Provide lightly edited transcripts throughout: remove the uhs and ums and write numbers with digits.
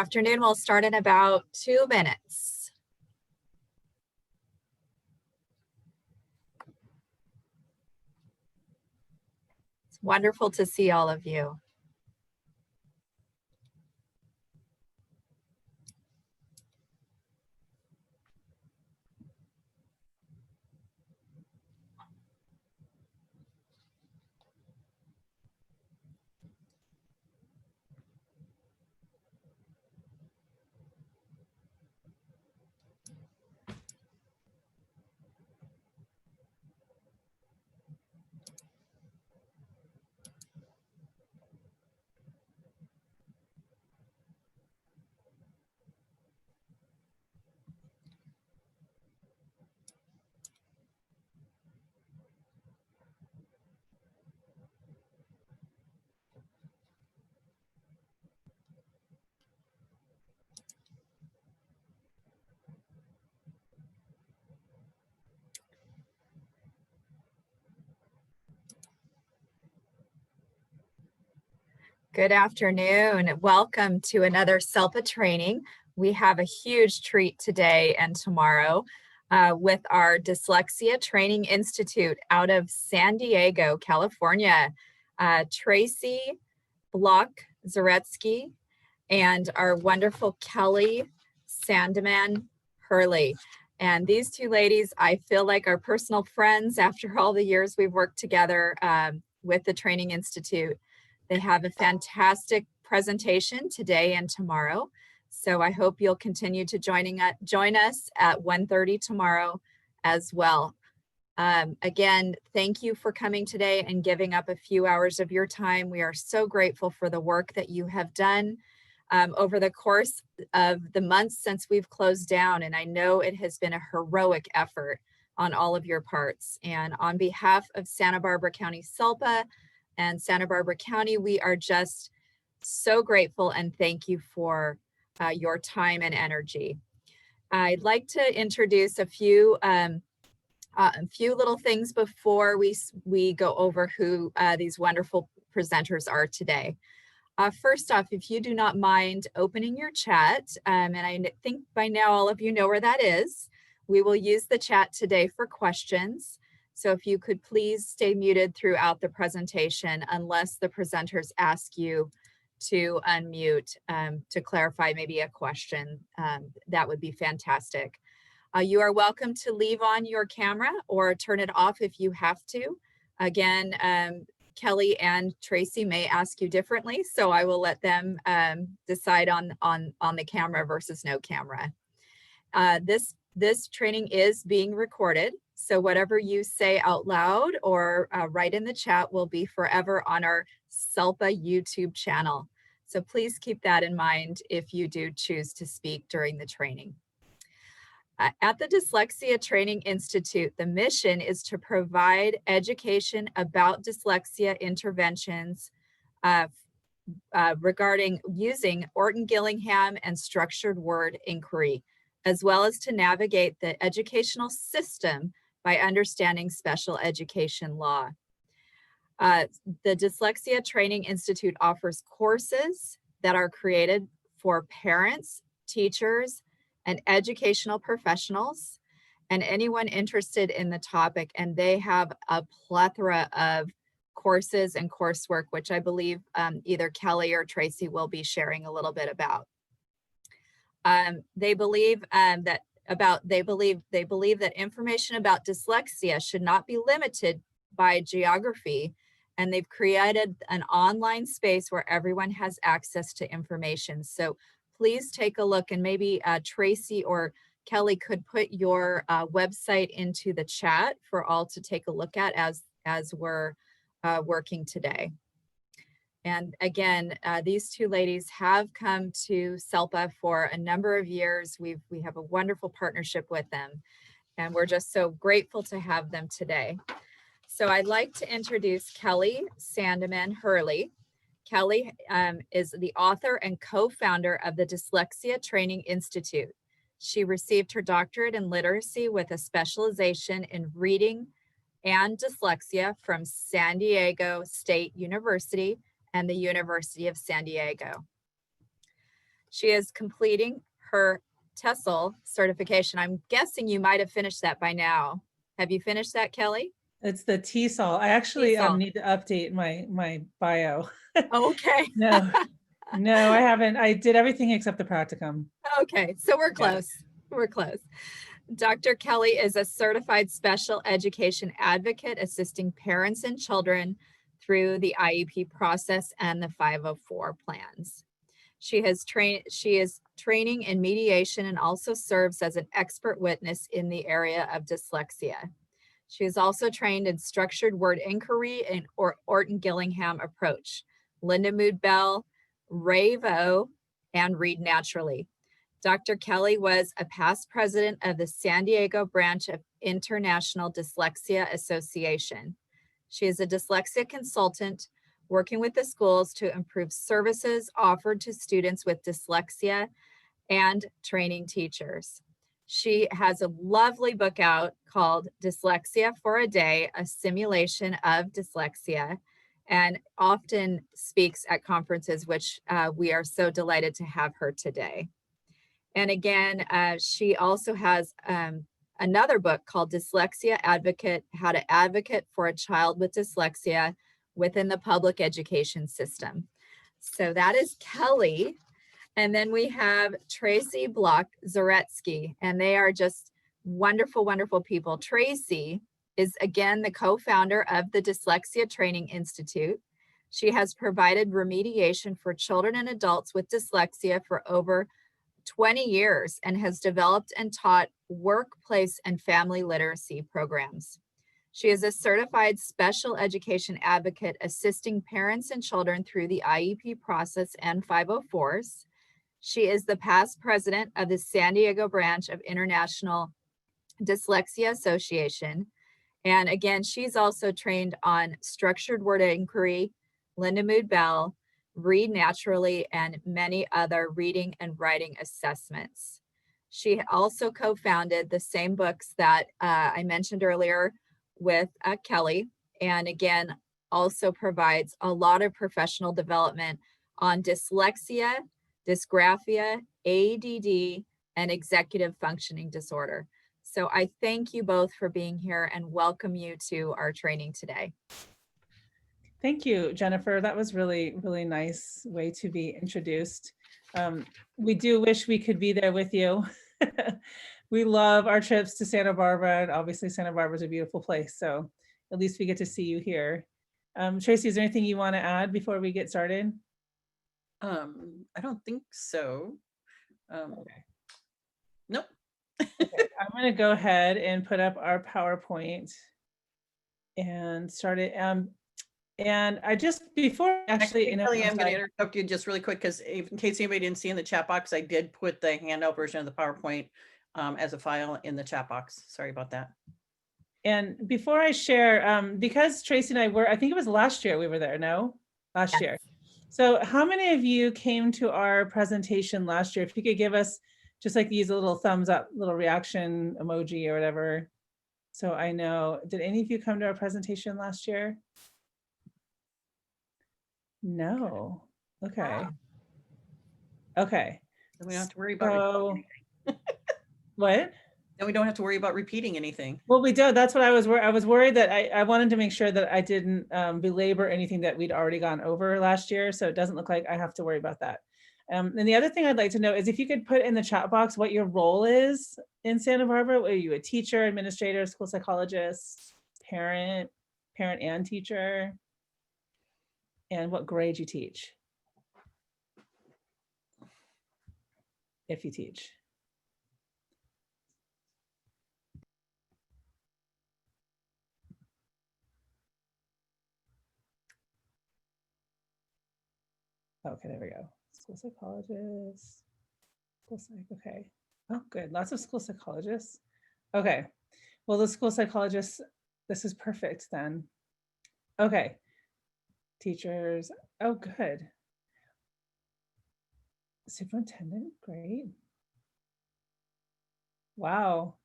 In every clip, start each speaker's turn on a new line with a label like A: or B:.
A: afternoon. We'll start in about 2 minutes. It's wonderful to see all of you. Good afternoon. Welcome to another SELPA training. We have a huge treat today and tomorrow with our Dyslexia Training Institute out of San Diego, California. Tracy Block-Zaretsky and our wonderful Kelly Sandeman Hurley. And these two ladies, I feel like are personal friends after all the years we've worked together with the Training Institute. They have a fantastic presentation today and tomorrow. So I hope you'll continue to join us at 1:30 tomorrow as well. Again, thank you for coming today and giving up a few hours of your time. We are so grateful for the work that you have done over the course of the months since we've closed down. And I know it has been a heroic effort on all of your parts. And on behalf of Santa Barbara County SELPA and Santa Barbara County, we are just so grateful and thank you for your time and energy. I'd like to introduce a few little things before we go over who these wonderful presenters are today. First off, if you do not mind opening your chat, and I think by now all of you know where that is, we will use the chat today for questions. So if you could please stay muted throughout the presentation unless the presenters ask you to unmute to clarify maybe a question, that would be fantastic. You are welcome to leave on your camera or turn it off if you have to. Again, Kelly and Tracy may ask you differently, so I will let them decide on the camera versus no camera. This training is being recorded, so whatever you say out loud or write in the chat will be forever on our SELPA YouTube channel. So please keep that in mind if you do choose to speak during the training. At the Dyslexia Training Institute, the mission is to provide education about dyslexia interventions regarding using Orton-Gillingham and structured word inquiry, as well as to navigate the educational system by understanding special education law. The Dyslexia Training Institute offers courses that are created for parents, teachers, and educational professionals, and anyone interested in the topic. And they have a plethora of courses and coursework, which I believe either Kelly or Tracy will be sharing a little bit about. They believe that information about dyslexia should not be limited by geography, and they've created an online space where everyone has access to information. So please take a look, and maybe Tracy or Kelly could put your website into the chat for all to take a look at as we're working today. And again, these two ladies have come to SELPA for a number of years. We have a wonderful partnership with them, and we're just so grateful to have them today. So I'd like to introduce Kelly Sandeman Hurley. Kelly is the author and co-founder of the Dyslexia Training Institute. She received her doctorate in literacy with a specialization in reading and dyslexia from San Diego State University and the University of San Diego. She is completing her TESOL certification. I'm guessing you might have finished that by now. Have you finished that, Kelly?
B: It's the TESOL. I actually
A: TESOL.
B: need to update my bio.
A: Okay.
B: No, no, I haven't. I did everything except the practicum.
A: Okay, so we're
B: Yeah.
A: close. We're close. Dr. Kelly is a certified special education advocate assisting parents and children through the IEP process and the 504 plans. She is training in mediation and also serves as an expert witness in the area of dyslexia. She is also trained in structured word inquiry and Orton Gillingham approach, Linda Mood Bell, Ravo, and Read Naturally. Dr. Kelly was a past president of the San Diego branch of International Dyslexia Association. She is a dyslexia consultant working with the schools to improve services offered to students with dyslexia and training teachers. She has a lovely book out called Dyslexia for a Day, a simulation of dyslexia, and often speaks at conferences, which we are so delighted to have her today. And again, she also has another book called Dyslexia Advocate, How to Advocate for a Child with Dyslexia within the public education system. So that is Kelly. And then we have Tracy Block Zaretsky, and they are just wonderful, wonderful people. Tracy is again the co-founder of the Dyslexia Training Institute. She has provided remediation for children and adults with dyslexia for over 20 years and has developed and taught workplace and family literacy programs. She is a certified special education advocate assisting parents and children through the IEP process and 504s. She is the past president of the San Diego branch of International Dyslexia Association. And again, she's also trained on structured word inquiry, Linda Mood Bell, Read Naturally, and many other reading and writing assessments. She also co-founded the same books that I mentioned earlier with Kelly, and again, also provides a lot of professional development on dyslexia, dysgraphia, ADD, and executive functioning disorder. So I thank you both for being here and welcome you to our training today.
B: Thank you, Jennifer. That was really, really nice way to be introduced. We do wish we could be there with you. We love our trips to Santa Barbara, and obviously Santa Barbara is a beautiful place. So at least we get to see you here. Tracy, is there anything you want to add before we get started?
C: I don't think so.
B: Okay.
C: Nope.
B: Okay, I'm going to go ahead and put up our PowerPoint and start it. And I just, before actually,
C: I'm going to interrupt you just really quick because in case anybody didn't see in the chat box, I did put the handout version of the PowerPoint as a file in the chat box. Sorry about that.
B: And before I share, because Tracy and I were, I think it was last year we were there, no? Last year. So how many of you came to our presentation last year? If you could give us just like use a little thumbs up, little reaction emoji or whatever. So I know, did any of you come to our presentation last year? No. Okay. Okay.
C: Then we don't have to worry about
B: what?
C: Then we don't have to worry about repeating anything.
B: Well, we do. That's what I was worried. I was worried that I wanted to make sure that I didn't belabor anything that we'd already gone over last year. So it doesn't look like I have to worry about that. And the other thing I'd like to know is if you could put in the chat box what your role is in Santa Barbara. Are you a teacher, administrator, school psychologist, parent and teacher? And what grade you teach? If you teach. Okay, there we go. School psychologist, school psych, okay. Oh, good, lots of school psychologists. Okay, well, the school psychologists, this is perfect then. Okay, teachers, oh, good. Superintendent, great. Wow,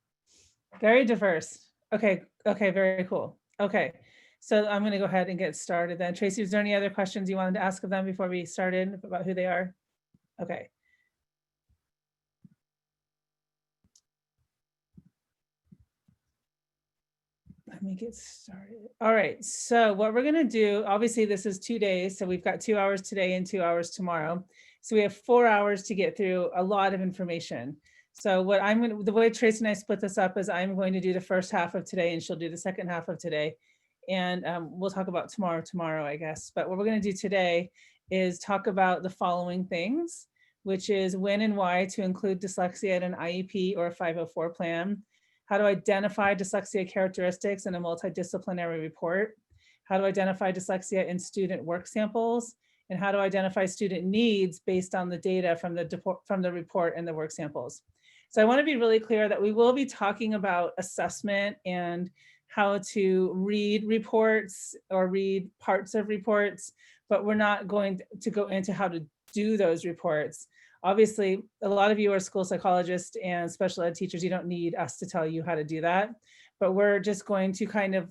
B: very diverse. Okay, okay, very cool. Okay, so I'm gonna go ahead and get started then. Tracy, is there any other questions you wanted to ask of them before we started about who they are? Okay, let me get started. All right, so what we're gonna do, obviously this is 2 days, so we've got 2 hours today and 2 hours tomorrow. So we have 4 hours to get through a lot of information. So what I'm gonna, the way Tracy and I split this up is I'm going to do the first half of today and she'll do the second half of today. And we'll talk about tomorrow, I guess. But what we're gonna do today is talk about the following things, which is when and why to include dyslexia in an IEP or a 504 plan, how to identify dyslexia characteristics in a multidisciplinary report, how to identify dyslexia in student work samples, and how to identify student needs based on the data from the report and the work samples. So I want to be really clear that we will be talking about assessment and how to read reports or read parts of reports, but we're not going to go into how to do those reports. Obviously, a lot of you are school psychologists and special ed teachers. You don't need us to tell you how to do that, but we're just going to kind of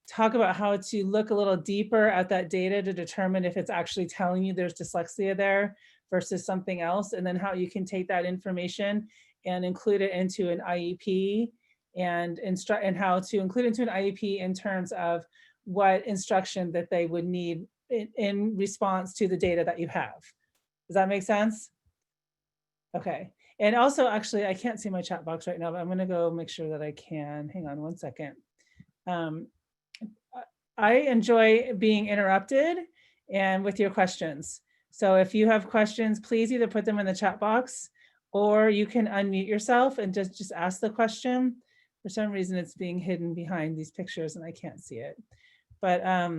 B: talk about how to look a little deeper at that data to determine if it's actually telling you there's dyslexia there versus something else, and then how you can take that information and include it into an IEP and how to include into an IEP in terms of what instruction that they would need in response to the data that you have. Does that make sense? Okay. And also, actually, I can't see my chat box right now, but I'm going to go make sure that I can. Hang on one second. I enjoy being interrupted and with your questions. So if you have questions, please either put them in the chat box or you can unmute yourself and just ask the question. For some reason, it's being hidden behind these pictures and I can't see it. But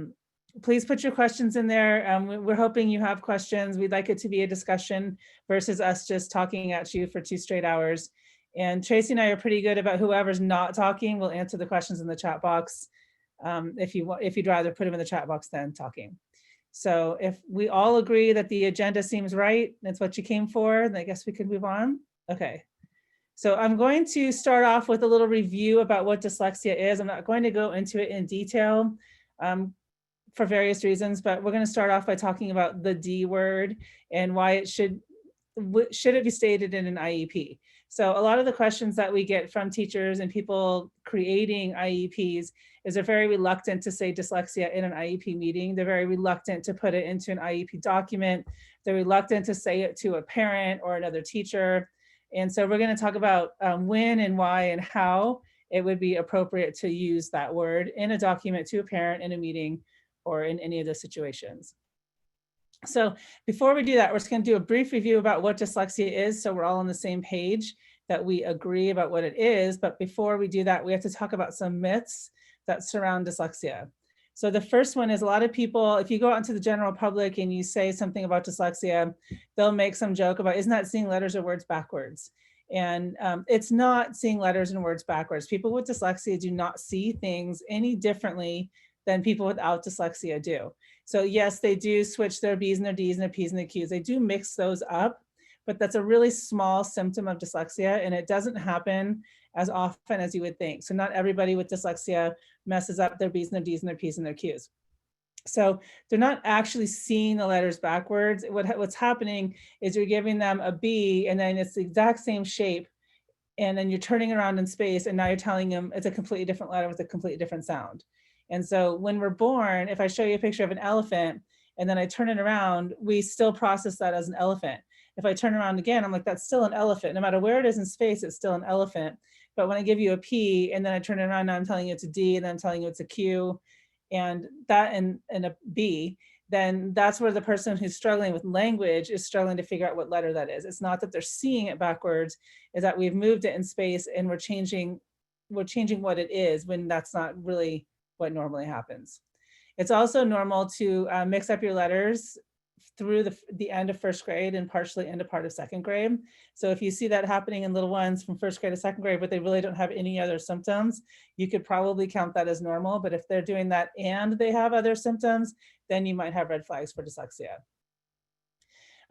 B: please put your questions in there. We're hoping you have questions. We'd like it to be a discussion versus us just talking at you for 2 straight hours. And Tracy and I are pretty good about whoever's not talking will answer the questions in the chat box. If you'd rather put them in the chat box than talking. So if we all agree that the agenda seems right, that's what you came for, then I guess we could move on. Okay. So I'm going to start off with a little review about what dyslexia is. I'm not going to go into it in detail for various reasons, but we're going to start off by talking about the D word and why it should it be stated in an IEP. So a lot of the questions that we get from teachers and people creating IEPs is they're very reluctant to say dyslexia in an IEP meeting. They're very reluctant to put it into an IEP document. They're reluctant to say it to a parent or another teacher. And so we're going to talk about when and why and how it would be appropriate to use that word in a document to a parent in a meeting or in any of those situations. So before we do that, we're just going to do a brief review about what dyslexia is, so we're all on the same page, that we agree about what it is. But before we do that, we have to talk about some myths that surround dyslexia. So the first one is a lot of people, if you go out into the general public and you say something about dyslexia, they'll make some joke about, isn't that seeing letters or words backwards? And it's not seeing letters and words backwards. People with dyslexia do not see things any differently than people without dyslexia do. So yes, they do switch their B's and their D's and their P's and their Q's. They do mix those up, but that's a really small symptom of dyslexia, and it doesn't happen as often as you would think. So not everybody with dyslexia messes up their B's and their D's and their P's and their Q's. So they're not actually seeing the letters backwards. What's happening is you're giving them a B and then it's the exact same shape, and then you're turning around in space and now you're telling them it's a completely different letter with a completely different sound. And so when we're born, if I show you a picture of an elephant and then I turn it around, we still process that as an elephant. If I turn around again, I'm like, that's still an elephant. No matter where it is in space, it's still an elephant. But when I give you a P and then I turn it around, now I'm telling you it's a D and then I'm telling you it's a Q and that and a B, then that's where the person who's struggling with language is struggling to figure out what letter that is. It's not that they're seeing it backwards, is that we've moved it in space and we're changing what it is when that's not really what normally happens. It's also normal to mix up your letters through the end of first grade and partially into part of second grade. So if you see that happening in little ones from first grade to second grade, but they really don't have any other symptoms, you could probably count that as normal. But if they're doing that and they have other symptoms, then you might have red flags for dyslexia.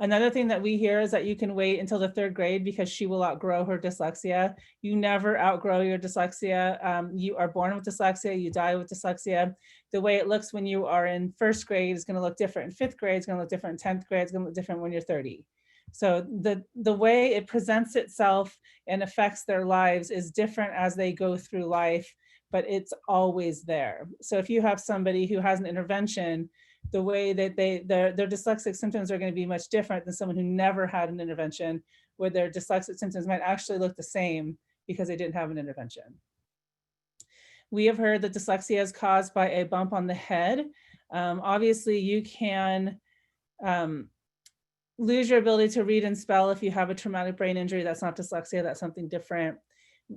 B: Another thing that we hear is that you can wait until the third grade because she will outgrow her dyslexia. You never outgrow your dyslexia. You are born with dyslexia, you die with dyslexia. The way it looks when you are in first grade is going to look different in fifth grade, it's going to look different in 10th grade, it's going to look different when you're 30. So the way it presents itself and affects their lives is different as they go through life, but it's always there. So if you have somebody who has an intervention, the way that their dyslexic symptoms are going to be much different than someone who never had an intervention, where their dyslexic symptoms might actually look the same because they didn't have an intervention. We have heard that dyslexia is caused by a bump on the head. Obviously, you can lose your ability to read and spell if you have a traumatic brain injury. That's not dyslexia, that's something different.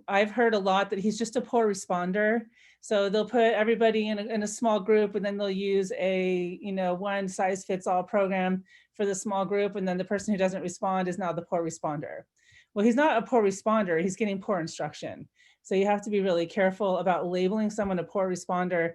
B: I've heard a lot that he's just a poor responder. So they'll put everybody in a small group, and then they'll use a one size fits all program for the small group. And then the person who doesn't respond is now the poor responder. Well, he's not a poor responder, he's getting poor instruction. So you have to be really careful about labeling someone a poor responder.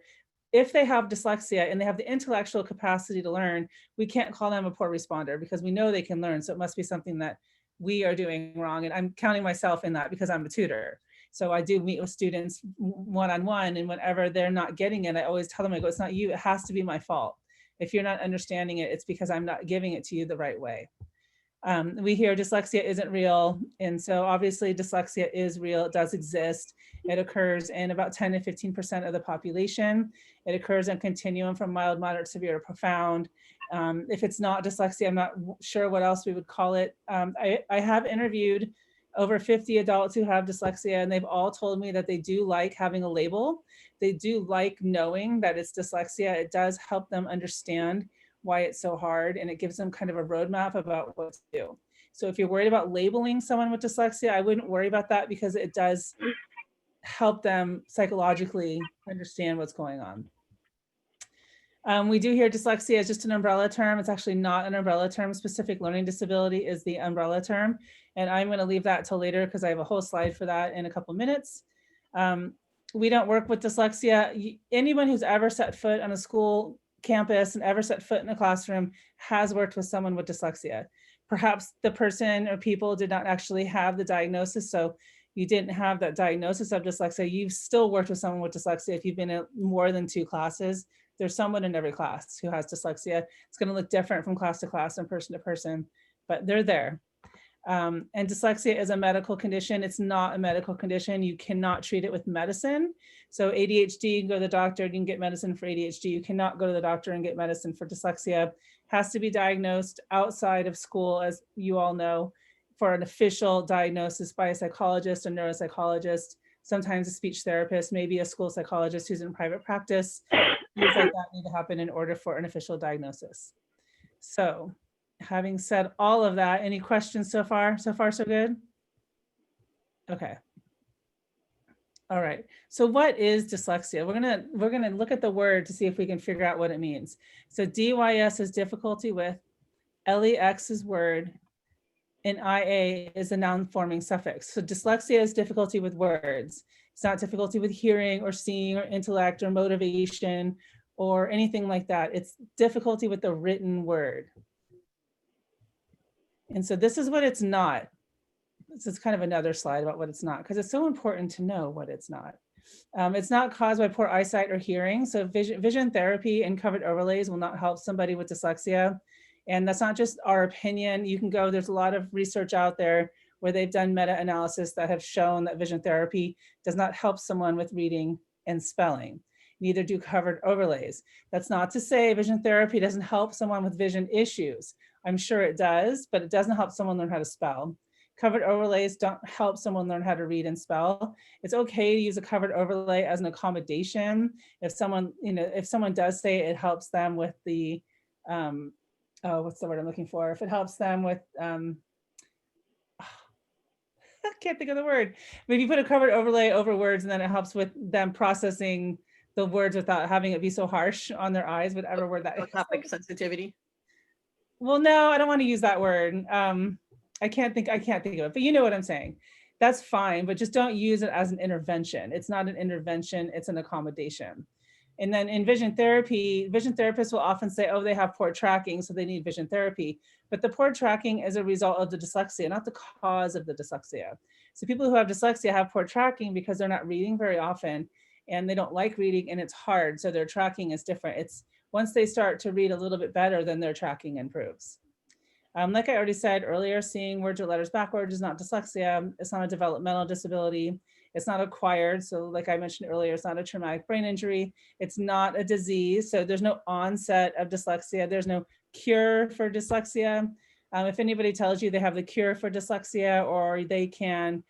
B: If they have dyslexia and they have the intellectual capacity to learn, we can't call them a poor responder because we know they can learn. So it must be something that we are doing wrong. And I'm counting myself in that because I'm a tutor. So I do meet with students one-on-one, and whenever they're not getting it, I always tell them, I go, it's not you, it has to be my fault. If you're not understanding it, it's because I'm not giving it to you the right way. We hear dyslexia isn't real. And so obviously dyslexia is real, it does exist. It occurs in about 10 to 15% of the population. It occurs in continuum from mild, moderate, severe, to profound. If it's not dyslexia, I'm not sure what else we would call it. I have interviewed over 50 adults who have dyslexia, and they've all told me that they do like having a label. They do like knowing that it's dyslexia. It does help them understand why it's so hard, and it gives them kind of a roadmap about what to do. So if you're worried about labeling someone with dyslexia, I wouldn't worry about that because it does help them psychologically understand what's going on. We do hear dyslexia is just an umbrella term. It's actually not an umbrella term. Specific learning disability is the umbrella term. And I'm going to leave that till later because I have a whole slide for that in a couple minutes. We don't work with dyslexia. Anyone who's ever set foot on a school campus and ever set foot in a classroom has worked with someone with dyslexia. Perhaps the person or people did not actually have the diagnosis, so you didn't have that diagnosis of dyslexia. You've still worked with someone with dyslexia if you've been in more than 2 classes. There's someone in every class who has dyslexia. It's going to look different from class to class and person to person, but they're there. And dyslexia is a medical condition. It's not a medical condition. You cannot treat it with medicine. So ADHD, you can go to the doctor, you can get medicine for ADHD. You cannot go to the doctor and get medicine for dyslexia. Has to be diagnosed outside of school, as you all know, for an official diagnosis by a psychologist, a neuropsychologist, sometimes a speech therapist, maybe a school psychologist who's in private practice. Things like that need to happen in order for an official diagnosis. So having said all of that, any questions so far? So far, so good? Okay. All right. So what is dyslexia? We're gonna look at the word to see if we can figure out what it means. So DYS is difficulty with, LEX is word, and IA is a noun forming suffix. So dyslexia is difficulty with words. It's not difficulty with hearing or seeing or intellect or motivation or anything like that. It's difficulty with the written word. And so this is what it's not. This is kind of another slide about what it's not, because it's so important to know what it's not. It's not caused by poor eyesight or hearing. So vision therapy and covered overlays will not help somebody with dyslexia. And that's not just our opinion. You can go, there's a lot of research out there where they've done meta-analysis that have shown that vision therapy does not help someone with reading and spelling. Neither do covered overlays. That's not to say vision therapy doesn't help someone with vision issues. I'm sure it does, but it doesn't help someone learn how to spell. Covered overlays don't help someone learn how to read and spell. It's okay to use a covered overlay as an accommodation. If someone, if someone does say it helps them with the, what's the word I'm looking for? If it helps them with, I can't think of the word. But if you put a covered overlay over words and then it helps with them processing the words without having it be so harsh on their eyes, whatever word that is.
C: Topic sensitivity.
B: Well, no, I don't want to use that word. I can't think of it, but you know what I'm saying. That's fine, but just don't use it as an intervention. It's not an intervention, it's an accommodation. And then in vision therapy, vision therapists will often say, oh, they have poor tracking, so they need vision therapy. But the poor tracking is a result of the dyslexia, not the cause of the dyslexia. So people who have dyslexia have poor tracking because they're not reading very often and they don't like reading and it's hard. So their tracking is different. It's once they start to read a little bit better, then their tracking improves. Like I already said earlier, seeing words or letters backwards is not dyslexia. It's not a developmental disability. It's not acquired. So like I mentioned earlier, it's not a traumatic brain injury. It's not a disease. So there's no onset of dyslexia. There's no cure for dyslexia. If anybody tells you they have the cure for dyslexia, or they can,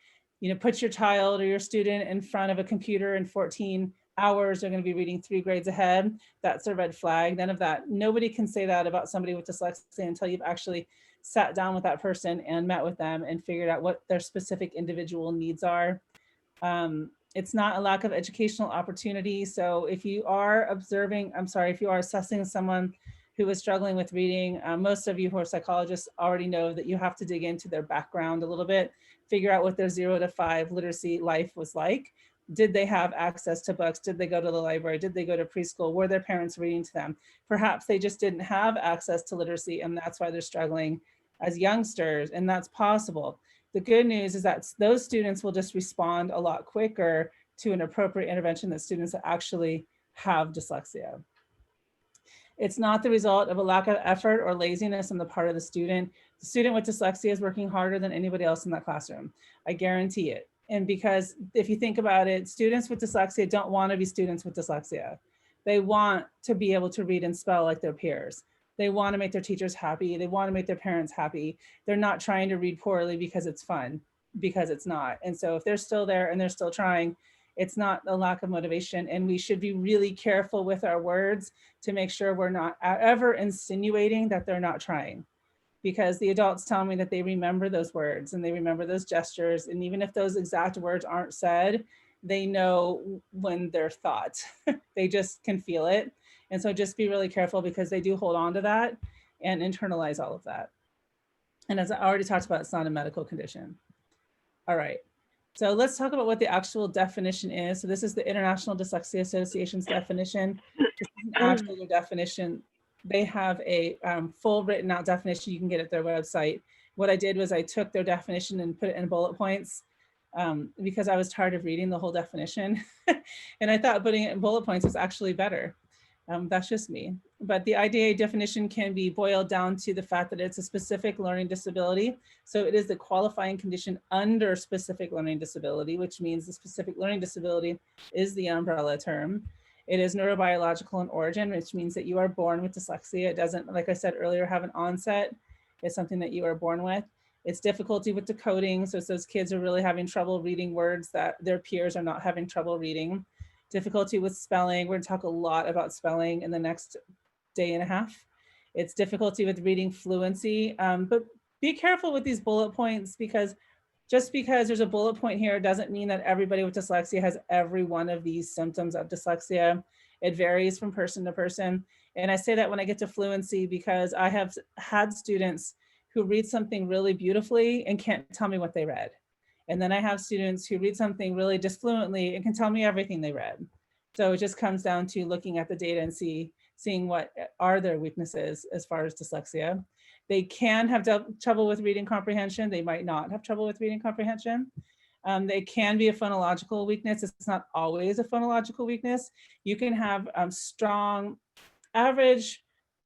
B: put your child or your student in front of a computer in 14 hours, they're going to be reading 3 grades ahead, that's a red flag. None of that. Nobody can say that about somebody with dyslexia until you've actually sat down with that person and met with them and figured out what their specific individual needs are. It's not a lack of educational opportunity. So if you are if you are assessing someone who is struggling with reading, most of you who are psychologists already know that you have to dig into their background a little bit, figure out what their 0 to 5 literacy life was like. Did they have access to books? Did they go to the library? Did they go to preschool? Were their parents reading to them? Perhaps they just didn't have access to literacy, and that's why they're struggling as youngsters, and that's possible. The good news is that those students will just respond a lot quicker to an appropriate intervention than students that actually have dyslexia. It's not the result of a lack of effort or laziness on the part of the student. The student with dyslexia is working harder than anybody else in that classroom. I guarantee it. And because if you think about it, students with dyslexia don't want to be students with dyslexia. They want to be able to read and spell like their peers. They want to make their teachers happy. They want to make their parents happy. They're not trying to read poorly because it's fun, because it's not. And so if they're still there and they're still trying, it's not a lack of motivation. And we should be really careful with our words to make sure we're not ever insinuating that they're not trying. Because the adults tell me that they remember those words and they remember those gestures. And even if those exact words aren't said, they know when they're thought. They just can feel it. And so just be really careful, because they do hold on to that and internalize all of that. And as I already talked about, it's not a medical condition. All right. So let's talk about what the actual definition is. So this is the International Dyslexia Association's definition. This isn't actually their definition. They have a full written out definition you can get at their website. What I did was I took their definition and put it in bullet points because I was tired of reading the whole definition. And I thought putting it in bullet points is actually better. That's just me. But the IDA definition can be boiled down to the fact that it's a specific learning disability. So it is the qualifying condition under specific learning disability, which means the specific learning disability is the umbrella term. It is neurobiological in origin, which means that you are born with dyslexia. It doesn't, like I said earlier, have an onset. It's something that you are born with. It's difficulty with decoding. So it's those kids are really having trouble reading words that their peers are not having trouble reading. Difficulty with spelling. We're going to talk a lot about spelling in the next day and a half. It's difficulty with reading fluency. But be careful with these bullet points, because just because there's a bullet point here doesn't mean that everybody with dyslexia has every one of these symptoms of dyslexia. It varies from person to person. And I say that when I get to fluency, because I have had students who read something really beautifully and can't tell me what they read. And then I have students who read something really just fluently and can tell me everything they read. So it just comes down to looking at the data and seeing what are their weaknesses as far as dyslexia. They can have trouble with reading comprehension. They might not have trouble with reading comprehension. They can be a phonological weakness. It's not always a phonological weakness. You can have strong, average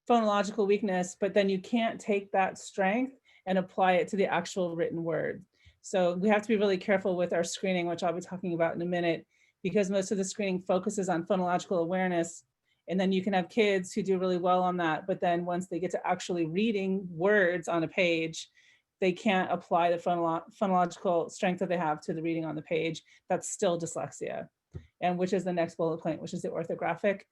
B: phonological weakness, but then you can't take that strength and apply it to the actual written word. So we have to be really careful with our screening, which I'll be talking about in a minute, because most of the screening focuses on phonological awareness. And then you can have kids who do really well on that, but then once they get to actually reading words on a page, they can't apply the phonological strength that they have to the reading on the page. That's still dyslexia. And which is the next bullet point, which is the orthographic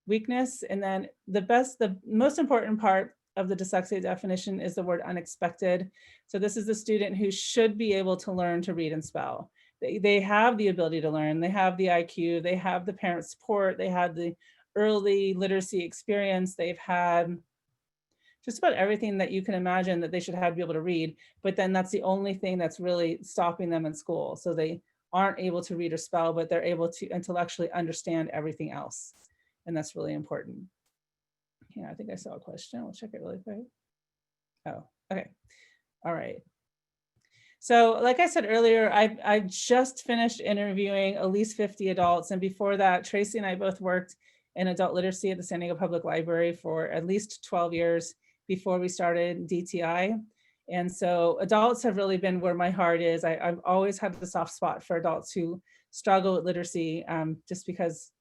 B: weakness. And then the most important part of the dyslexia definition is the word unexpected. So this is the student who should be able to learn to read and spell. They have the ability to learn, they have the IQ, they have the parent support, they have the early literacy experience, they've had just about everything that you can imagine that they should have to be able to read, but then that's the only thing that's really stopping them in school. So they aren't able to read or spell, but they're able to intellectually understand everything else. And that's really important. Yeah, I think I saw a question. We'll check it really quick. Oh, okay. All right. So like I said earlier, I just finished interviewing at least 50 adults. And before that, Tracy and I both worked in adult literacy at the San Diego Public Library for at least 12 years before we started DTI. And so adults have really been where my heart is. I've always had the soft spot for adults who struggle with literacy, just because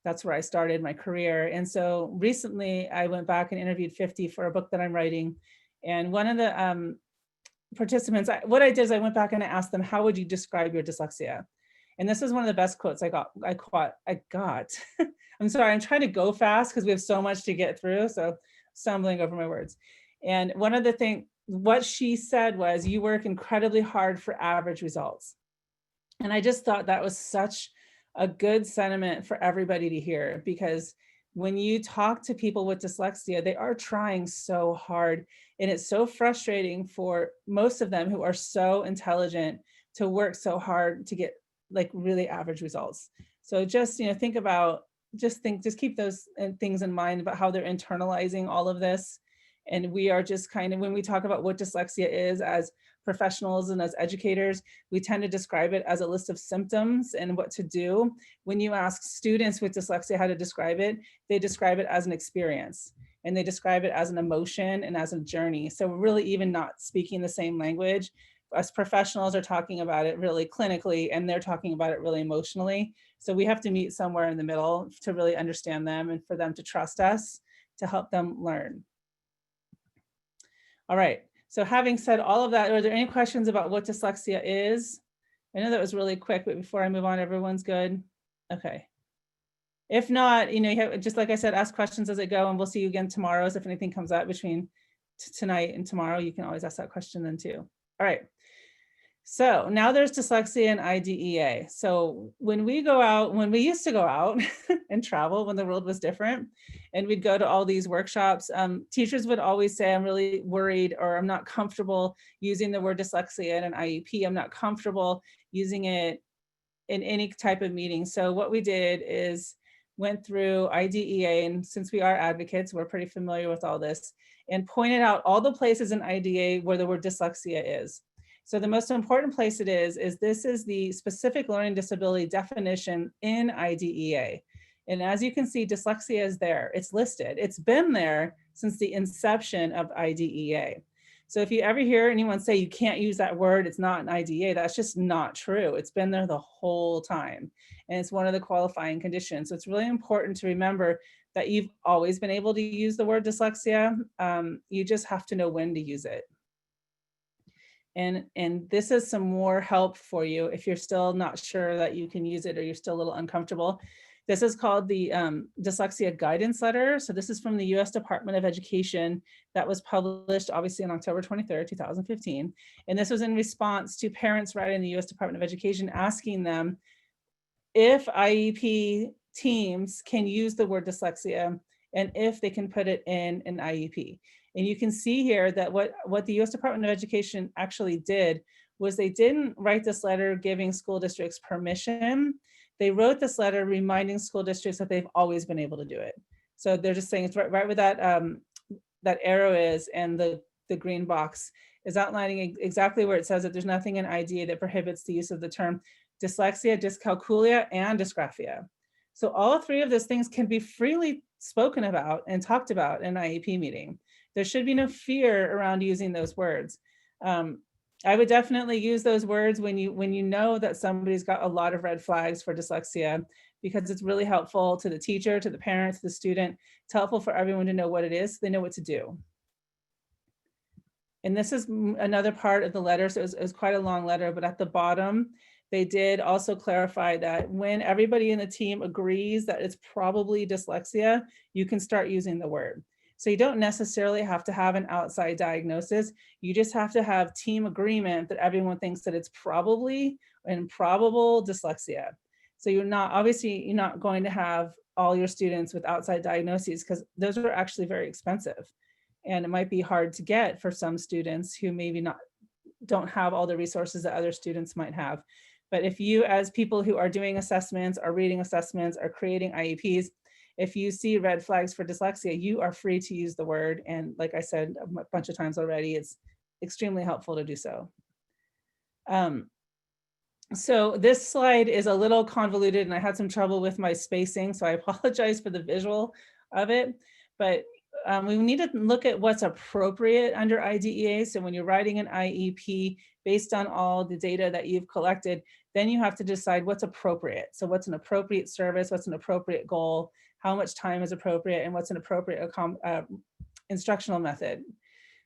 B: that's where I started my career. And so recently I went back and interviewed 50 for a book that I'm writing. And one of the participants, what I did is I went back and I asked them, how would you describe your dyslexia? And this is one of the best quotes I got. I'm sorry, I'm trying to go fast because we have so much to get through. So stumbling over my words. And one of the things, what she said was, you work incredibly hard for average results. And I just thought that was such a good sentiment for everybody to hear, because when you talk to people with dyslexia, they are trying so hard. And it's so frustrating for most of them who are so intelligent to work so hard to get like really average results. So just, think about, just keep those things in mind about how they're internalizing all of this. And we are just kind of, when we talk about what dyslexia is as professionals and as educators, we tend to describe it as a list of symptoms and what to do. When you ask students with dyslexia how to describe it, they describe it as an experience, and they describe it as an emotion and as a journey. So we're really even not speaking the same language. Us professionals are talking about it really clinically, and they're talking about it really emotionally. So we have to meet somewhere in the middle to really understand them and for them to trust us to help them learn. All right, so having said all of that, are there any questions about what dyslexia is? I know that was really quick, but before I move on, everyone's good? Okay. If not, you have, just like I said, ask questions as I go, and we'll see you again tomorrow. So if anything comes up between tonight and tomorrow, you can always ask that question then too. All right. So now there's dyslexia and IDEA. So when we used to go out and travel, when the world was different, and we'd go to all these workshops, teachers would always say, I'm really worried, or I'm not comfortable using the word dyslexia in an IEP. I'm not comfortable using it in any type of meeting. So what we did is went through IDEA, and since we are advocates, we're pretty familiar with all this, and pointed out all the places in IDEA where the word dyslexia is. So the most important place it is this is the specific learning disability definition in IDEA. And as you can see, dyslexia is there, it's listed. It's been there since the inception of IDEA. So if you ever hear anyone say you can't use that word, it's not an IDEA, that's just not true. It's been there the whole time. And it's one of the qualifying conditions. So it's really important to remember that you've always been able to use the word dyslexia. You just have to know when to use it. And this is some more help for you if you're still not sure that you can use it, or you're still a little uncomfortable. This is called the Dyslexia Guidance Letter. So this is from the US Department of Education that was published obviously on October 23rd, 2015. And this was in response to parents writing the US Department of Education asking them if IEP teams can use the word dyslexia and if they can put it in an IEP. And you can see here that what the US Department of Education actually did was they didn't write this letter giving school districts permission. They wrote this letter reminding school districts that they've always been able to do it. So they're just saying it's right where that that arrow is, and the green box is outlining exactly where it says that there's nothing in IDEA that prohibits the use of the term dyslexia, dyscalculia, and dysgraphia. So all three of those things can be freely spoken about and talked about in an IEP meeting. There should be no fear around using those words. I would definitely use those words when you know that somebody's got a lot of red flags for dyslexia, because it's really helpful to the teacher, to the parent, to the student. It's helpful for everyone to know what it is, so they know what to do. And this is another part of the letter. So it was quite a long letter, but at the bottom, they did also clarify that when everybody in the team agrees that it's probably dyslexia, you can start using the word. So you don't necessarily have to have an outside diagnosis. You just have to have team agreement that everyone thinks that it's probably and probable dyslexia. So you're not going to have all your students with outside diagnoses, because those are actually very expensive. And it might be hard to get for some students who maybe don't have all the resources that other students might have. But if you, as people who are doing assessments, are reading assessments, are creating IEPs, if you see red flags for dyslexia, you are free to use the word. And like I said a bunch of times already, it's extremely helpful to do so. So this slide is a little convoluted, and I had some trouble with my spacing, so I apologize for the visual of it. But we need to look at what's appropriate under IDEA. So when you're writing an IEP based on all the data that you've collected, then you have to decide what's appropriate. So what's an appropriate service, what's an appropriate goal, how much time is appropriate, and what's an appropriate instructional method.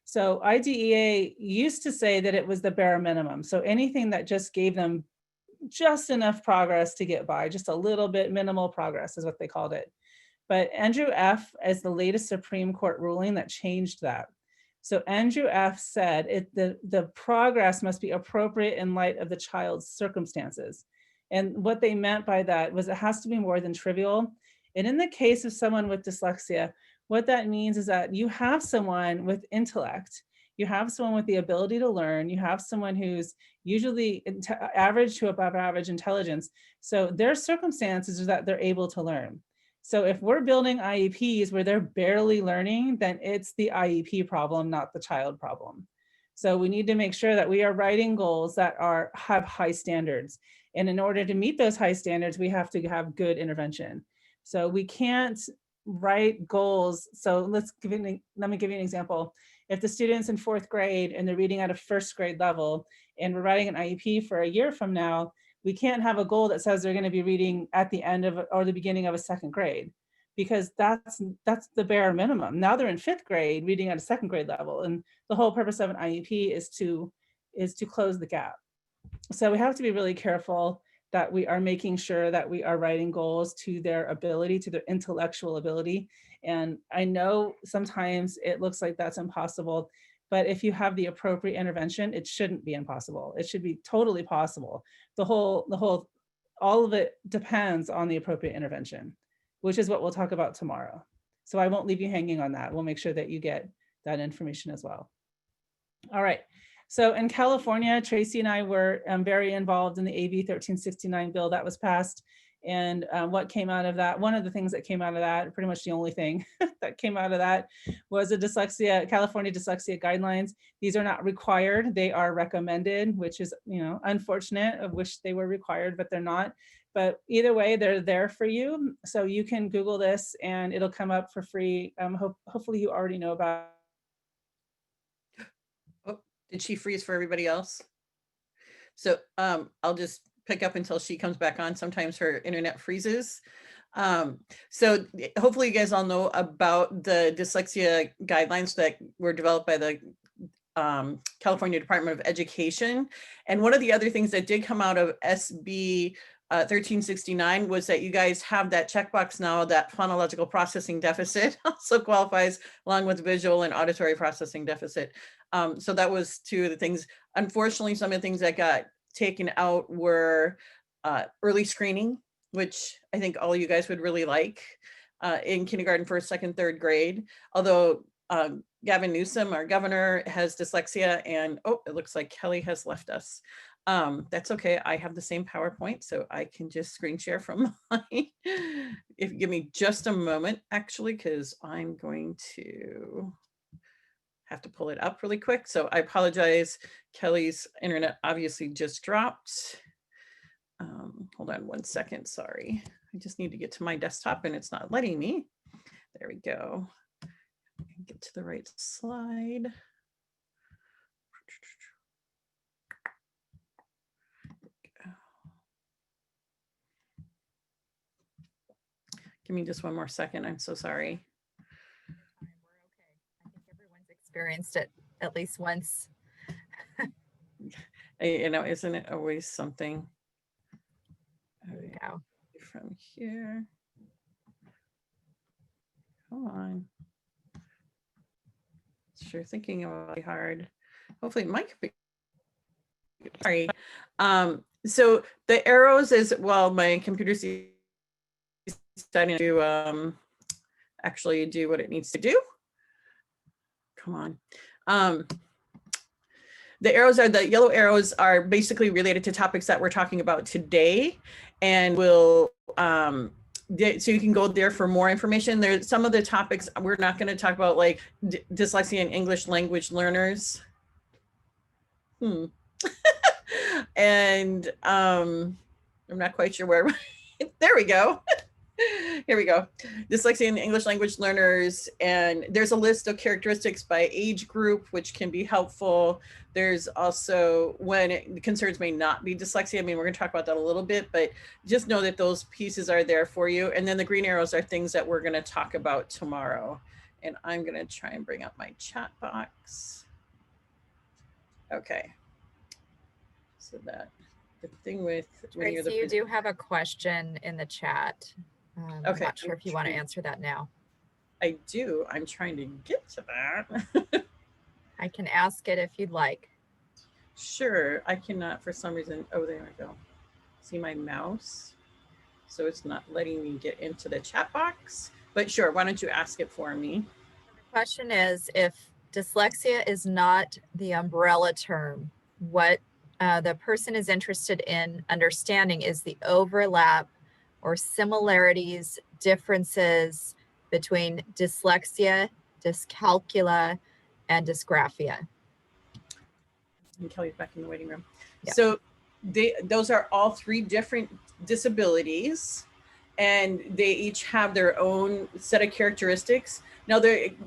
B: So IDEA used to say that it was the bare minimum. So anything that just gave them just enough progress to get by, just a little bit, minimal progress is what they called it. But Andrew F. is the latest Supreme Court ruling that changed that. So Andrew F. said the progress must be appropriate in light of the child's circumstances. And what they meant by that was it has to be more than trivial. And in the case of someone with dyslexia, what that means is that you have someone with intellect, you have someone with the ability to learn, you have someone who's usually average to above average intelligence. So their circumstances is that they're able to learn. So if we're building IEPs where they're barely learning, then it's the IEP problem, not the child problem. So we need to make sure that we are writing goals that have high standards. And in order to meet those high standards, we have to have good intervention. So we can't write goals. So let me give you an example. If the student's in 4th grade and they're reading at a 1st grade level, and we're writing an IEP for a year from now, we can't have a goal that says they're going to be reading at the end of or the beginning of a 2nd grade, because that's the bare minimum. Now they're in 5th grade reading at a 2nd grade level, and the whole purpose of an IEP is to close the gap. So we have to be really careful that we are making sure that we are writing goals to their ability, to their intellectual ability. And I know sometimes it looks like that's impossible, but if you have the appropriate intervention, it shouldn't be impossible. It should be totally possible. All of it depends on the appropriate intervention, which is what we'll talk about tomorrow. So I won't leave you hanging on that. We'll make sure that you get that information as well. All right. So in California, Tracy and I were very involved in the AB 1369 bill that was passed. And what came out of that, one of the things that came out of that, pretty much the only thing that came out of that, was a California dyslexia guidelines. These are not required, they are recommended, which is, unfortunate. I wish they were required, but they're not. But either way, they're there for you. So you can Google this and it'll come up for free. Hopefully you already know about.
C: Oh, did she freeze for everybody else? So I'll just pick up until she comes back on. Sometimes her internet freezes. So hopefully you guys all know about the dyslexia guidelines that were developed by the California Department of Education. And one of the other things that did come out of SB 1369 was that you guys have that checkbox now that phonological processing deficit also qualifies along with visual and auditory processing deficit. So that was two of the things. Unfortunately, some of the things that got taken out were early screening, which I think all you guys would really like in kindergarten, 1st, 2nd, 3rd grade. Although Gavin Newsom, our governor, has dyslexia, and oh, it looks like Kelly has left us. That's okay. I have the same PowerPoint, so I can just screen share from mine. If you give me just a moment, actually, because I'm going to have to pull it up really quick. So I apologize. Kelly's internet obviously just dropped. Hold on one second. Sorry. I just need to get to my desktop and it's not letting me. There we go. Get to the right slide. Give me just one more second. I'm so sorry.
A: We're okay. I think everyone's experienced it at least once.
C: Isn't it always something?
A: There we go.
C: From here. Come on. Sure, thinking about it hard. Hopefully, Mike. Sorry. So the arrows is my computer's starting to actually do what it needs to do. Come on. The arrows the yellow arrows are basically related to topics that we're talking about today, and so you can go there for more information. There's some of the topics we're not going to talk about, like dyslexia and English language learners. And I'm not quite sure where. There we go. Here we go. Dyslexia and English language learners. And there's a list of characteristics by age group, which can be helpful. There's also when concerns may not be dyslexia. I mean, we're going to talk about that a little bit, but just know that those pieces are there for you. And then the green arrows are things that we're going to talk about tomorrow. And I'm going to try and bring up my chat box. Okay. So that the thing with when you're
A: Tracy, you do have a question in the chat. I'm
C: Okay.
A: not sure if you want to answer that now.
C: I do. I'm trying to get to that.
A: I can ask it if you'd like.
C: Sure. I cannot for some reason. Oh, there we go. See my mouse? So it's not letting me get into the chat box. But sure, why don't you ask it for me?
A: The question is, if dyslexia is not the umbrella term, what the person is interested in understanding is the overlap or similarities, differences between dyslexia, dyscalculia, and dysgraphia.
C: And Kelly's back in the waiting room.
A: Yeah.
C: So those are all three different disabilities, and they each have their own set of characteristics. Now,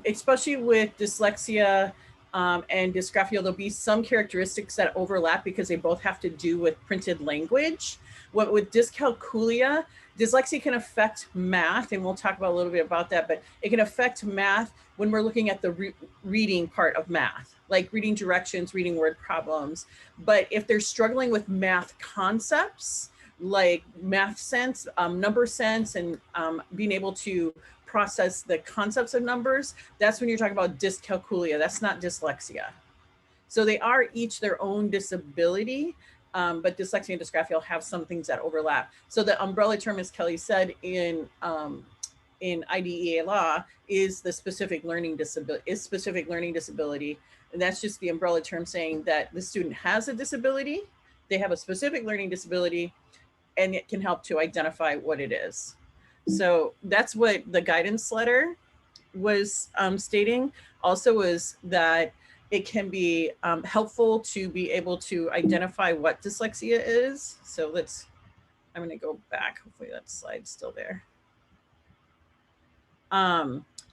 C: especially with dyslexia and dysgraphia, there'll be some characteristics that overlap because they both have to do with printed language. What with dyscalculia, dyslexia can affect math, and we'll talk about a little bit about that, but it can affect math when we're looking at the reading part of math, like reading directions, reading word problems. But if they're struggling with math concepts, like math sense, number sense, and being able to process the concepts of numbers, that's when you're talking about dyscalculia. That's not dyslexia. So they are each their own disability, but dyslexia and dysgraphia will have some things that overlap. So the umbrella term, as Kelly said, in IDEA law is the specific learning disability. And that's just the umbrella term saying that the student has a disability, they have a specific learning disability, and it can help to identify what it is. So that's what the guidance letter was stating. Also was that it can be helpful to be able to identify what dyslexia is. So I'm gonna go back, hopefully that slide's still there.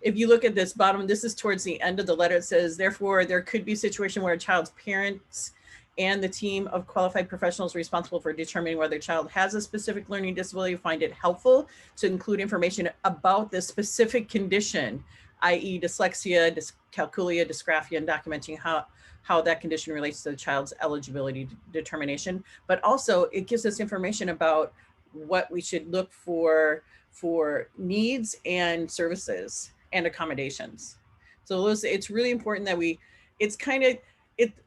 C: If you look at this bottom, this is towards the end of the letter. It says, therefore, there could be a situation where a child's parents and the team of qualified professionals responsible for determining whether a child has a specific learning disability find it helpful to include information about the specific condition, i.e. dyslexia, dyscalculia, dysgraphia, and documenting how that condition relates to the child's eligibility determination. But also it gives us information about what we should look for needs and services and accommodations. So it's really important that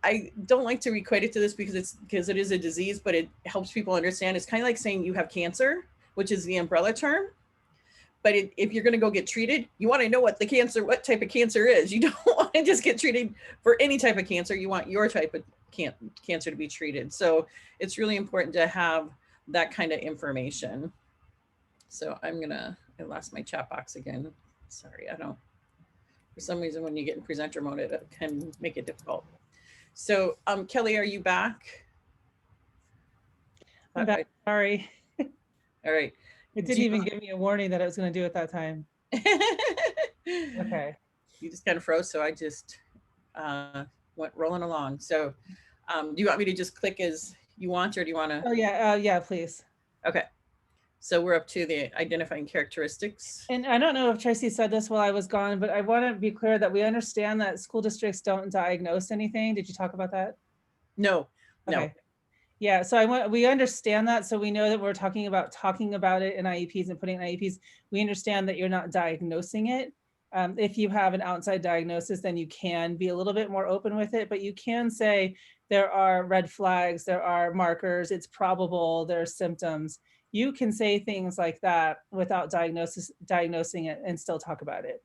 C: I don't like to equate it to this because it is a disease, but it helps people understand. It's kind of like saying you have cancer, which is the umbrella term. But if you're going to go get treated, you want to know what type of cancer is. You don't want to just get treated for any type of cancer. You want your type of cancer to be treated. So it's really important to have that kind of information. So I lost my chat box again. Sorry, for some reason, when you get in presenter mode, it can make it difficult. So Kelly, are you back?
B: I'm back, sorry.
C: All right.
B: It didn't even give me a warning that I was going to do it that time. Okay.
C: You just kind of froze, so I just went rolling along. So do you want me to just click as you want, or do you want to?
B: Oh yeah, yeah, please.
C: Okay. So we're up to the identifying characteristics.
B: And I don't know if Tracy said this while I was gone, but I want to be clear that we understand that school districts don't diagnose anything. Did you talk about that?
C: No, no.
B: Okay. Yeah, so we understand that. So we know that we're talking about it in IEPs and putting in IEPs. We understand that you're not diagnosing it. If you have an outside diagnosis, then you can be a little bit more open with it, but you can say there are red flags, there are markers, it's probable, there are symptoms. You can say things like that without diagnosing it and still talk about it.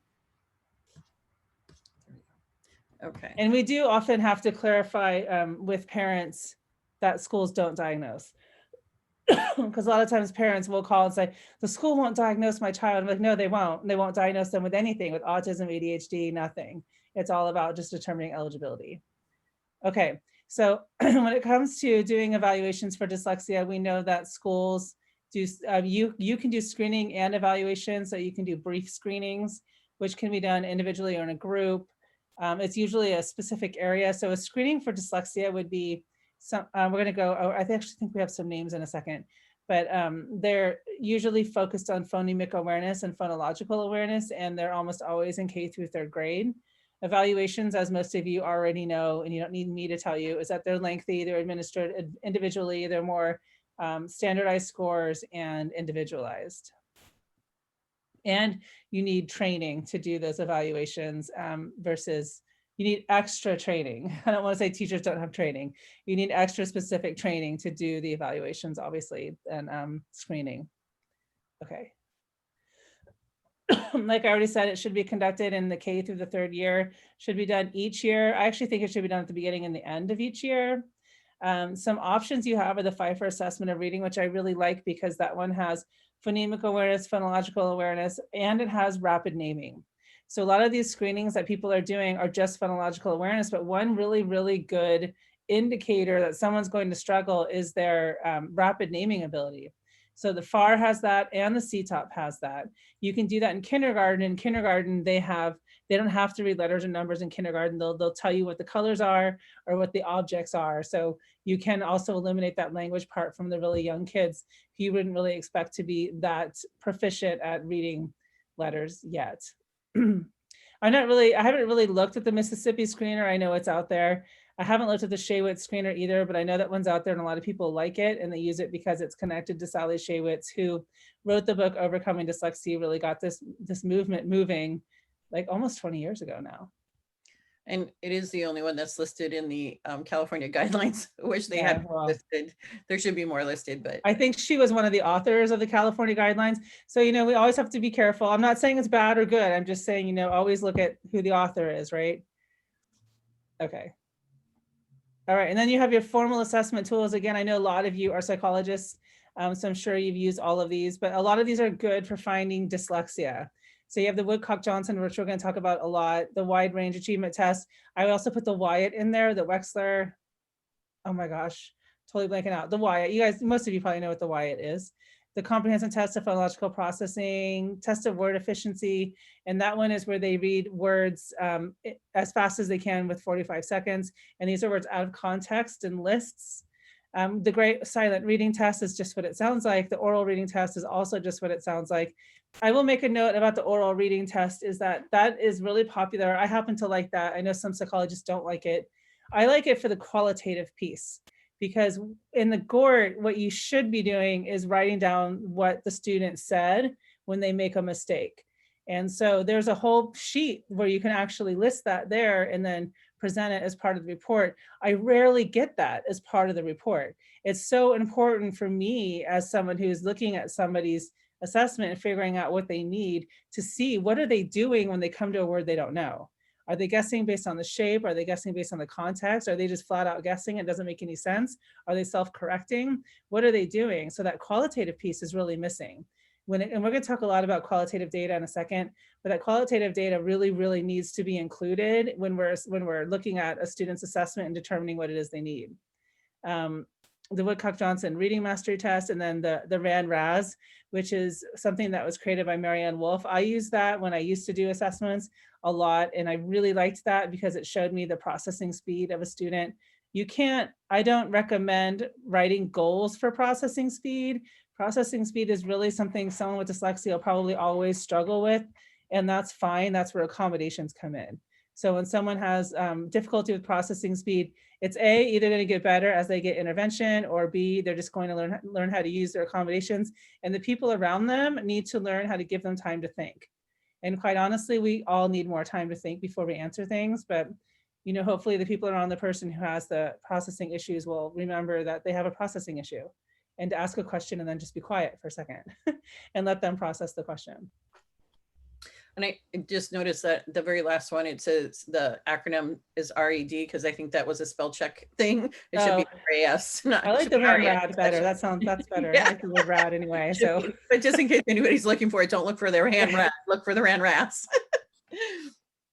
C: Okay.
B: And we do often have to clarify with parents that schools don't diagnose. Because a lot of times parents will call and say, the school won't diagnose my child. I'm like, no, they won't. They won't diagnose them with anything, with autism, ADHD, nothing. It's all about just determining eligibility. Okay, so when it comes to doing evaluations for dyslexia, we know that schools you can do screening and evaluation. So you can do brief screenings, which can be done individually or in a group. It's usually a specific area. So a screening for dyslexia would be some, we're going to go, I actually think we have some names in a second, but they're usually focused on phonemic awareness and phonological awareness, and they're almost always in K through 3rd grade. Evaluations, as most of you already know, and you don't need me to tell you, is that they're lengthy, they're administered individually, they're more standardized scores and individualized. And you need training to do those evaluations versus you need extra training. I don't want to say teachers don't have training. You need extra specific training to do the evaluations, obviously, and screening. Okay. Like I already said, it should be conducted in the K through the 3rd year, should be done each year. I actually think it should be done at the beginning and the end of each year. Some options you have are the Pfeiffer assessment of reading, which I really like because that one has phonemic awareness, phonological awareness, and it has rapid naming. So a lot of these screenings that people are doing are just phonological awareness, but one really, really good indicator that someone's going to struggle is their rapid naming ability. So the FAR has that and the CTOP has that. You can do that in kindergarten. In kindergarten, they don't have to read letters and numbers in kindergarten. They'll tell you what the colors are or what the objects are. So you can also eliminate that language part from the really young kids who you wouldn't really expect to be that proficient at reading letters yet. I haven't really looked at the Mississippi screener. I know it's out there. I haven't looked at the Shaywitz screener either, but I know that one's out there and a lot of people like it and they use it because it's connected to Sally Shaywitz, who wrote the book Overcoming Dyslexia, really got this movement moving like almost 20 years ago now.
C: And it is the only one that's listed in the California guidelines, which they had listed. There should be more listed, but
B: I think she was one of the authors of the California guidelines. So, you know, we always have to be careful. I'm not saying it's bad or good. I'm just saying, you know, always look at who the author is, right? Okay. All right, and then you have your formal assessment tools. Again, I know a lot of you are psychologists, so I'm sure you've used all of these, but a lot of these are good for finding dyslexia. So you have the Woodcock-Johnson, which we're going to talk about a lot, the wide range achievement test. I also put the Wyatt in there, the Wechsler. Oh my gosh, totally blanking out. The Wyatt, you guys, most of you probably know what the Wyatt is. The comprehensive test of phonological processing, test of word efficiency, and that one is where they read words as fast as they can with 45 seconds. And these are words out of context and lists. The great silent reading test is just what it sounds like. The oral reading test is also just what it sounds like. I will make a note about the oral reading test is that is really popular. I happen to like that. I know some psychologists don't like it. I like it for the qualitative piece. Because in the GORT, what you should be doing is writing down what the student said when they make a mistake. And so there's a whole sheet where you can actually list that there and then present it as part of the report. I rarely get that as part of the report. It's so important for me as someone who's looking at somebody's assessment and figuring out what they need to see what are they doing when they come to a word they don't know. Are they guessing based on the shape? Are they guessing based on the context? Are they just flat out guessing? It doesn't make any sense. Are they self-correcting? What are they doing? So that qualitative piece is really missing. And we're going to talk a lot about qualitative data in a second, but that qualitative data really, really needs to be included when we're looking at a student's assessment and determining what it is they need. The Woodcock-Johnson reading mastery test, and then the RAND-RAS, which is something that was created by Marianne Wolf. I used that when I used to do assessments a lot, and I really liked that because it showed me the processing speed of a student. I don't recommend writing goals for processing speed. Processing speed is really something someone with dyslexia will probably always struggle with, and that's fine. That's where accommodations come in. So when someone has difficulty with processing speed, it's A, either going to get better as they get intervention, or B, they're just going to learn how to use their accommodations. And the people around them need to learn how to give them time to think. And quite honestly, we all need more time to think before we answer things. But, you know, hopefully the people around the person who has the processing issues will remember that they have a processing issue and to ask a question and then just be quiet for a second and let them process the question.
C: And I just noticed that the very last one, it says the acronym is RED, because I think that was a spell check thing. It should be RAS.
B: I like the word RAD better. That's better. Yeah. I like the word RAD anyway. So,
C: but just in case anybody's looking for it, don't look for their hand RAD, look for the RAND-RAS.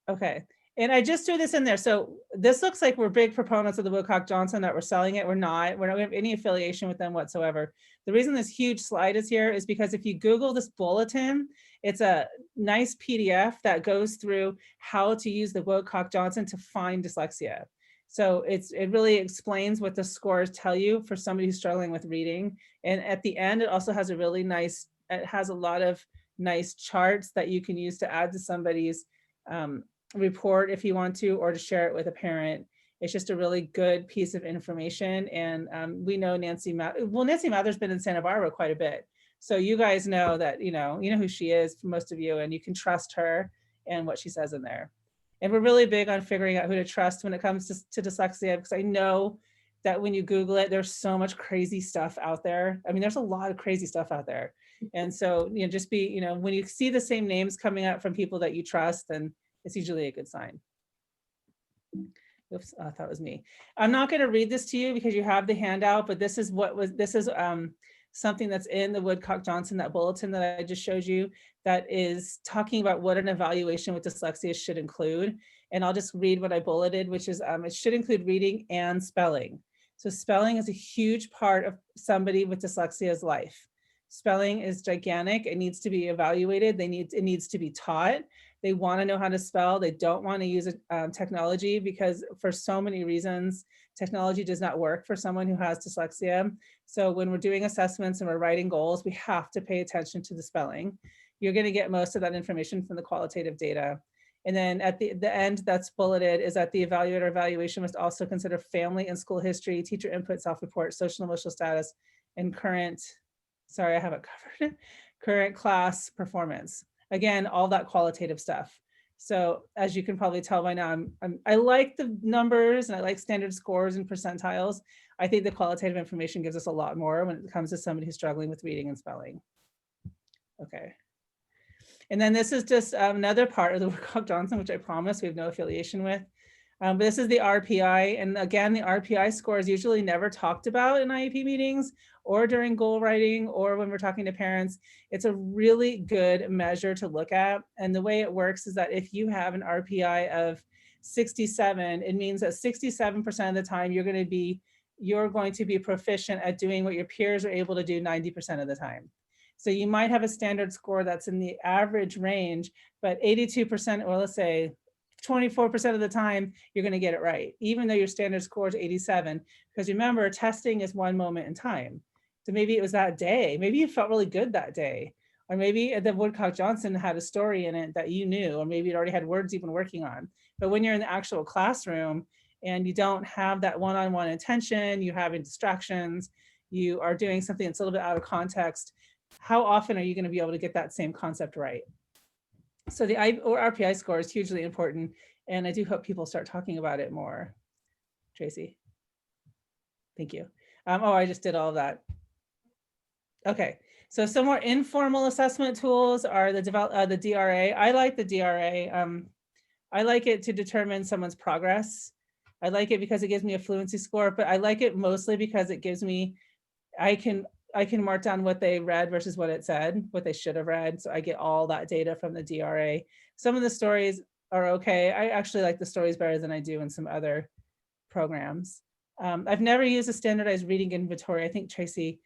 B: Okay. And I just threw this in there. So this looks like we're big proponents of the Woodcock-Johnson, that we're selling it. We're not. We don't have any affiliation with them whatsoever. The reason this huge slide is here is because if you Google this bulletin, it's a nice PDF that goes through how to use the Woodcock-Johnson to find dyslexia. So it really explains what the scores tell you for somebody who's struggling with reading. And at the end, it also has a really nice, it has a lot of nice charts that you can use to add to somebody's report if you want to, or to share it with a parent. It's just a really good piece of information. And we know Nancy Mather's been in Santa Barbara quite a bit. So you guys know that, you know who she is, for most of you, and you can trust her and what she says in there. And we're really big on figuring out who to trust when it comes to dyslexia, because I know that when you Google it, there's so much crazy stuff out there. I mean, there's a lot of crazy stuff out there. And so, just be, when you see the same names coming up from people that you trust, then it's usually a good sign. Oops, I thought it was me. I'm not going to read this to you because you have the handout, but this is something that's in the Woodcock-Johnson, that bulletin that I just showed you, that is talking about what an evaluation with dyslexia should include. And I'll just read what I bulleted, which is it should include reading and spelling. So spelling is a huge part of somebody with dyslexia's life. Spelling is gigantic. It needs to be evaluated. It needs to be taught. They want to know how to spell. They don't want to use technology, because for so many reasons, technology does not work for someone who has dyslexia. So when we're doing assessments and we're writing goals, we have to pay attention to the spelling. You're going to get most of that information from the qualitative data. And then at the end that's bulleted is that the evaluator evaluation must also consider family and school history, teacher input, self-report, social and emotional status, and current class performance. Again, all that qualitative stuff. So as you can probably tell by now, I like the numbers and I like standard scores and percentiles. I think the qualitative information gives us a lot more when it comes to somebody who's struggling with reading and spelling. Okay. And then this is just another part of the Woodcock-Johnson, which I promise we have no affiliation with. But this is the RPI. And again, the RPI score is usually never talked about in IEP meetings or during goal writing or when we're talking to parents. It's a really good measure to look at. And the way it works is that if you have an RPI of 67, it means that 67% of the time you're going to be proficient at doing what your peers are able to do 90% of the time. So you might have a standard score that's in the average range, but 82%, or let's say 24% of the time, you're going to get it right, even though your standard score is 87. Because remember, testing is one moment in time. So maybe it was that day. Maybe you felt really good that day. Or maybe the Woodcock-Johnson had a story in it that you knew, or maybe it already had words you've been working on. But when you're in the actual classroom and you don't have that one-on-one attention, you're having distractions, you are doing something that's a little bit out of context, how often are you going to be able to get that same concept right? So the RPI score is hugely important, and I do hope people start talking about it more. Tracy, thank you. Oh, I just did all of that. Okay, so some more informal assessment tools are the DRA. I like the DRA. I like it to determine someone's progress. I like it because it gives me a fluency score, but I like it mostly because it gives me, I can mark down what they read versus what it said, what they should have read. So I get all that data from the DRA. Some of the stories are okay. I actually like the stories better than I do in some other programs. I've never used a standardized reading inventory. I think Tracy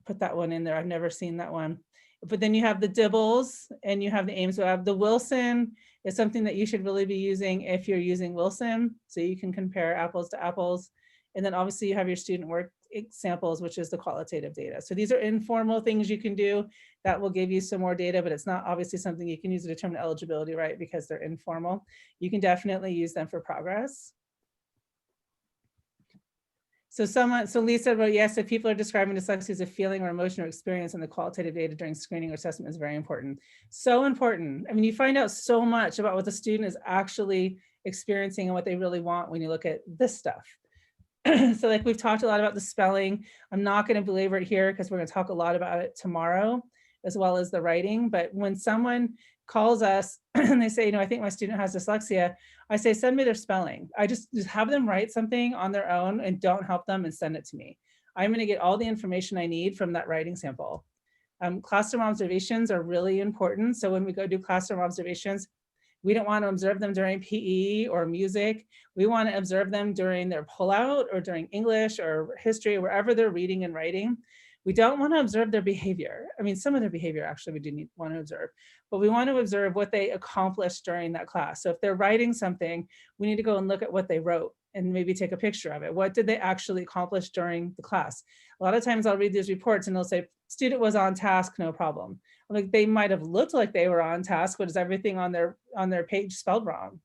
B: put that one in there. I've never seen that one. But then you have the Dibbles and you have the Ames Web. The Wilson is something that you should really be using if you're using Wilson, so you can compare apples to apples. And then obviously you have your student work examples, which is the qualitative data. So these are informal things you can do that will give you some more data, but it's not obviously something you can use to determine eligibility, right? Because they're informal. You can definitely use them for progress. So Lisa wrote, yes, if people are describing dyslexia as a feeling or emotion or experience, and the qualitative data during screening or assessment is very important. So important. I mean, you find out so much about what the student is actually experiencing and what they really want when you look at this stuff. So like we've talked a lot about the spelling. I'm not going to belabor it here because we're going to talk a lot about it tomorrow, as well as the writing. But when someone calls us and they say, I think my student has dyslexia, I say, send me their spelling. I just have them write something on their own and don't help them and send it to me. I'm going to get all the information I need from that writing sample. Classroom observations are really important. So when we go do classroom observations, We don't want to observe them during PE or music. We want to observe them during their pullout or during English or history, wherever they're reading and writing. We don't want to observe their behavior. I mean, some of their behavior actually we do want to observe, but we want to observe what they accomplished during that class. So if they're writing something, we need to go and look at what they wrote and maybe take a picture of it. What did they actually accomplish during the class? A lot of times I'll read these reports and they'll say, student was on task, no problem. Like they might have looked like they were on task, but is everything on their page spelled wrong?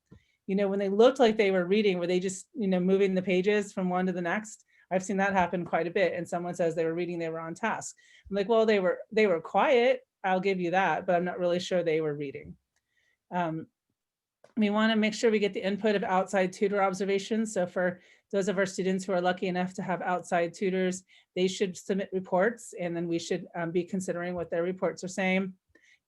B: You know, when they looked like they were reading, were they just, you know, moving the pages from one to the next? I've seen that happen quite a bit. And someone says they were reading, they were on task. I'm like, well, they were quiet. I'll give you that, but I'm not really sure they were reading. We want to make sure we get the input of outside tutor observations. So for those of our students who are lucky enough to have outside tutors, they should submit reports, and then we should be considering what their reports are saying.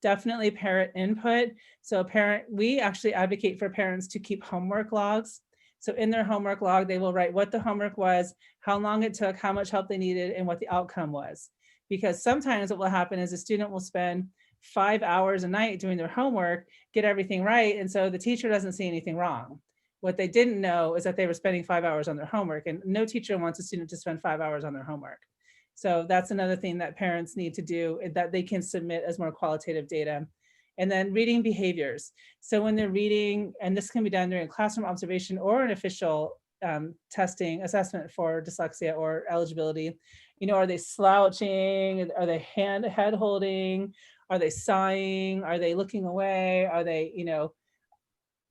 B: Definitely parent input. So we actually advocate for parents to keep homework logs. So in their homework log, they will write what the homework was, how long it took, how much help they needed, and what the outcome was. Because sometimes what will happen is a student will spend 5 hours a night doing their homework, get everything right, and so the teacher doesn't see anything wrong. What they didn't know is that they were spending 5 hours on their homework, and no teacher wants a student to spend 5 hours on their homework. So that's another thing that parents need to do, that they can submit as more qualitative data. And then reading behaviors. So when they're reading, and this can be done during a classroom observation or an official testing assessment for dyslexia or eligibility, you know, are they slouching? Are they head holding? Are they sighing? Are they looking away? Are they, you know,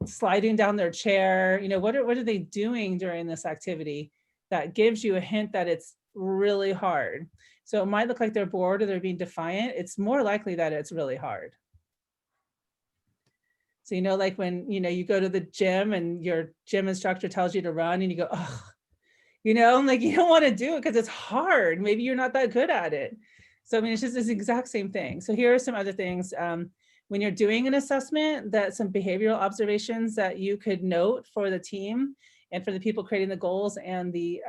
B: sliding down their chair? You know, what are they doing during this activity that gives you a hint that it's really hard? So it might look like they're bored or they're being defiant. It's more likely that it's really hard. So, you know, like when, you know, you go to the gym and your gym instructor tells you to run and you go, oh, you know, like you don't want to do it because it's hard. Maybe you're not that good at it. So, I mean, it's just this exact same thing. So here are some other things. When you're doing an assessment, that some behavioral observations that you could note for the team and for the people creating the goals and the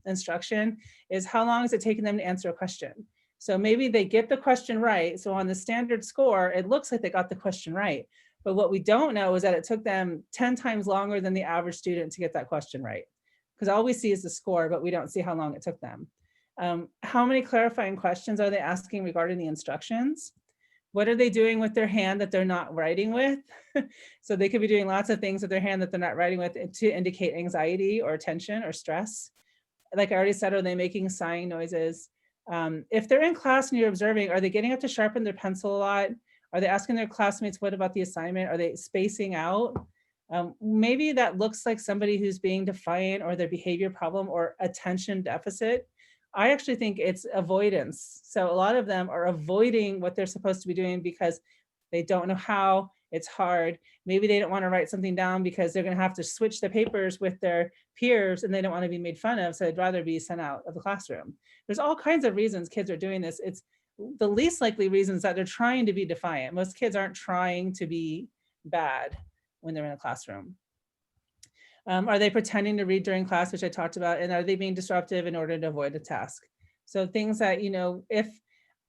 B: instruction is how long is it taking them to answer a question? So maybe they get the question right. So on the standard score, it looks like they got the question right. But what we don't know is that it took them 10 times longer than the average student to get that question right. Because all we see is the score, but we don't see how long it took them. How many clarifying questions are they asking regarding the instructions? What are they doing with their hand that they're not writing with? So they could be doing lots of things with their hand that they're not writing with to indicate anxiety or tension or stress. Like I already said, are they making sighing noises? If they're in class and you're observing, are they getting up to sharpen their pencil a lot? Are they asking their classmates, what about the assignment? Are they spacing out? Maybe that looks like somebody who's being defiant or their behavior problem or attention deficit. I actually think it's avoidance. So a lot of them are avoiding what they're supposed to be doing because they don't know how, it's hard. Maybe they don't want to write something down because they're going to have to switch the papers with their peers and they don't want to be made fun of. So they'd rather be sent out of the classroom. There's all kinds of reasons kids are doing this. It's the least likely reasons that they're trying to be defiant. Most kids aren't trying to be bad when they're in a classroom. Are they pretending to read during class, which I talked about, and are they being disruptive in order to avoid a task? So things that, you know, if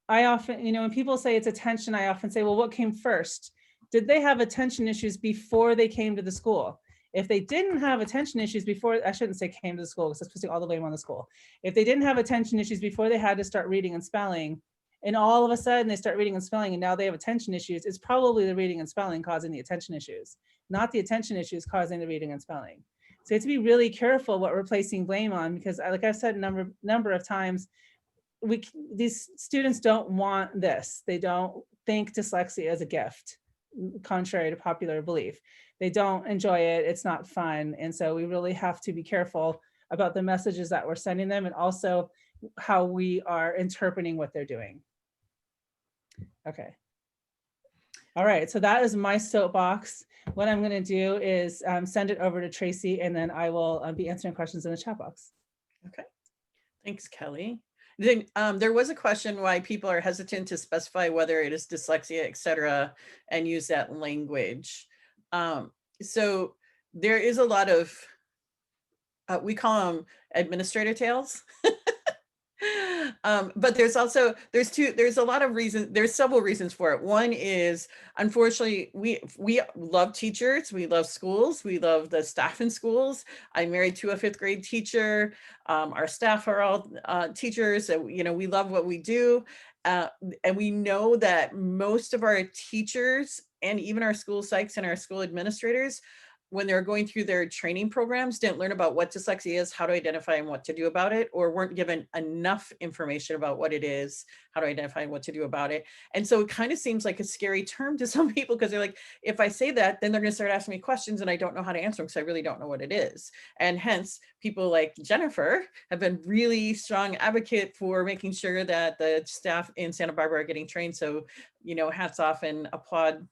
B: I often, you know, when people say it's attention, I often say, well, what came first? Did they have attention issues before they came to the school? If they didn't have attention issues before, I shouldn't say came to the school because it's supposed to all the way on the school. If they didn't have attention issues before they had to start reading and spelling, and all of a sudden they start reading and spelling and now they have attention issues, it's probably the reading and spelling causing the attention issues, not the attention issues causing the reading and spelling. So you have to be really careful what we're placing blame on, because like I've said a number of times, these students don't want this. They don't think dyslexia is a gift, contrary to popular belief. They don't enjoy it. It's not fun. And so we really have to be careful about the messages that we're sending them and also how we are interpreting what they're doing. Okay. All right, so that is my soapbox. What I'm going to do is send it over to Tracy, and then I will be answering questions in the chat box.
C: Okay, thanks, Kelly. Then there was a question why people are hesitant to specify whether it is dyslexia, et cetera, and use that language. So there is a lot of, we call them administrator tales. But there's a lot of reasons, there's several reasons for it. One is, unfortunately, we love teachers, we love schools, we love the staff in schools. I'm married to a 5th grade teacher. Our staff are all teachers, so, you know, we love what we do. And we know that most of our teachers and even our school psychs and our school administrators, when they're going through their training programs, didn't learn about what dyslexia is, how to identify and what to do about it, or weren't given enough information about what it is, how to identify and what to do about it. And so it kind of seems like a scary term to some people, because they're like, if I say that, then they're going to start asking me questions and I don't know how to answer them because I really don't know what it is. And hence, people like Jennifer have been really strong advocate for making sure that the staff in Santa Barbara are getting trained. So, you know, hats off and applaud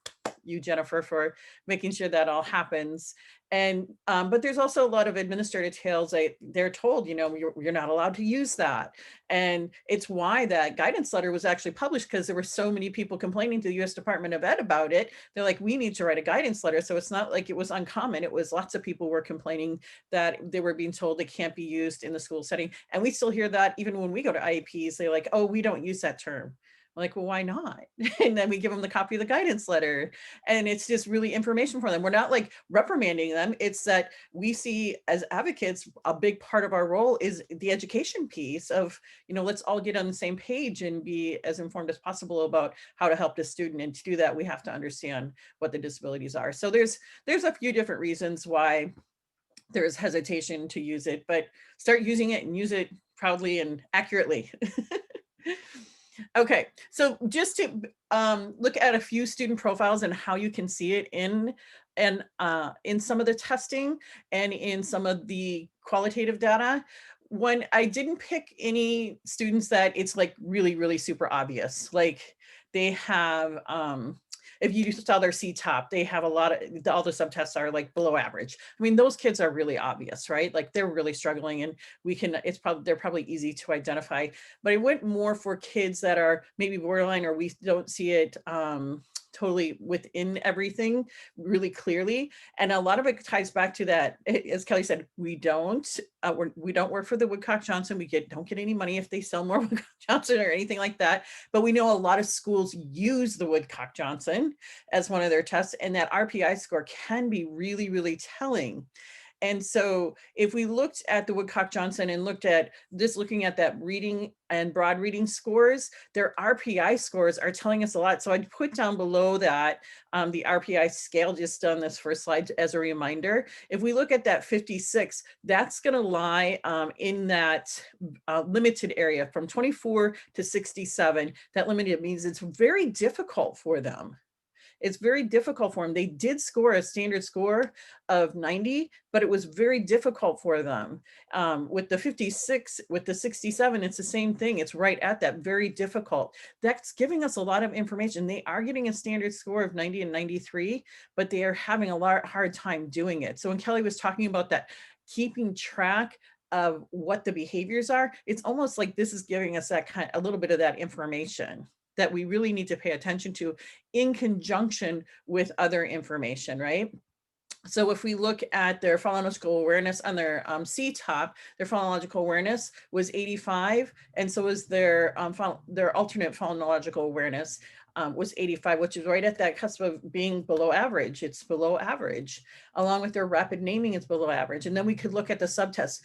C: you, Jennifer, for making sure that all happens. And but there's also a lot of administrative tales. They're told, you know, you're not allowed to use that. And it's why that guidance letter was actually published, because there were so many people complaining to the US Department of Ed about it. They're like, we need to write a guidance letter. So it's not like it was uncommon. It was lots of people were complaining that they were being told they can't be used in the school setting. And we still hear that even when we go to IEPs, they're like, oh, we don't use that term. Like, well, why not? And then we give them the copy of the guidance letter, and it's just really information for them. We're not like reprimanding them. It's that we see as advocates, a big part of our role is the education piece of, you know, let's all get on the same page and be as informed as possible about how to help the student. And to do that, we have to understand what the disabilities are. So there's a few different reasons why there's hesitation to use it, but start using it and use it proudly and accurately. Okay, so just to look at a few student profiles and how you can see it in some of the testing and in some of the qualitative data. When I didn't pick any students that it's like really, really super obvious, like they have, if you saw their C-top, they have a lot of, all the subtests are like below average. I mean, those kids are really obvious, right? Like they're really struggling, and they're probably easy to identify. But I went more for kids that are maybe borderline, or we don't see it totally within everything really clearly. And a lot of it ties back to that, as Kelly said, we don't work for the Woodcock-Johnson. We don't get any money if they sell more Woodcock-Johnson or anything like that. But we know a lot of schools use the Woodcock-Johnson as one of their tests, and that RPI score can be really, really telling. And so if we looked at the Woodcock-Johnson and looking at that reading and broad reading scores, their RPI scores are telling us a lot. So I'd put down below that the RPI scale just on this first slide as a reminder. If we look at that 56, that's going to lie in that limited area from 24 to 67. That limited means it's very difficult for them. It's very difficult for them. They did score a standard score of 90, but it was very difficult for them. With the 56, with the 67, it's the same thing. It's right at that, very difficult. That's giving us a lot of information. They are getting a standard score of 90 and 93, but they are having a hard time doing it. So when Kelly was talking about that, keeping track of what the behaviors are, it's almost like this is giving us that a little bit of that information that we really need to pay attention to in conjunction with other information, right? So if we look at their phonological awareness on their C-top, their phonological awareness was 85, and so was their alternate phonological awareness was 85, which is right at that cusp of being below average. It's below average. Along with their rapid naming, it's below average. And then we could look at the subtests.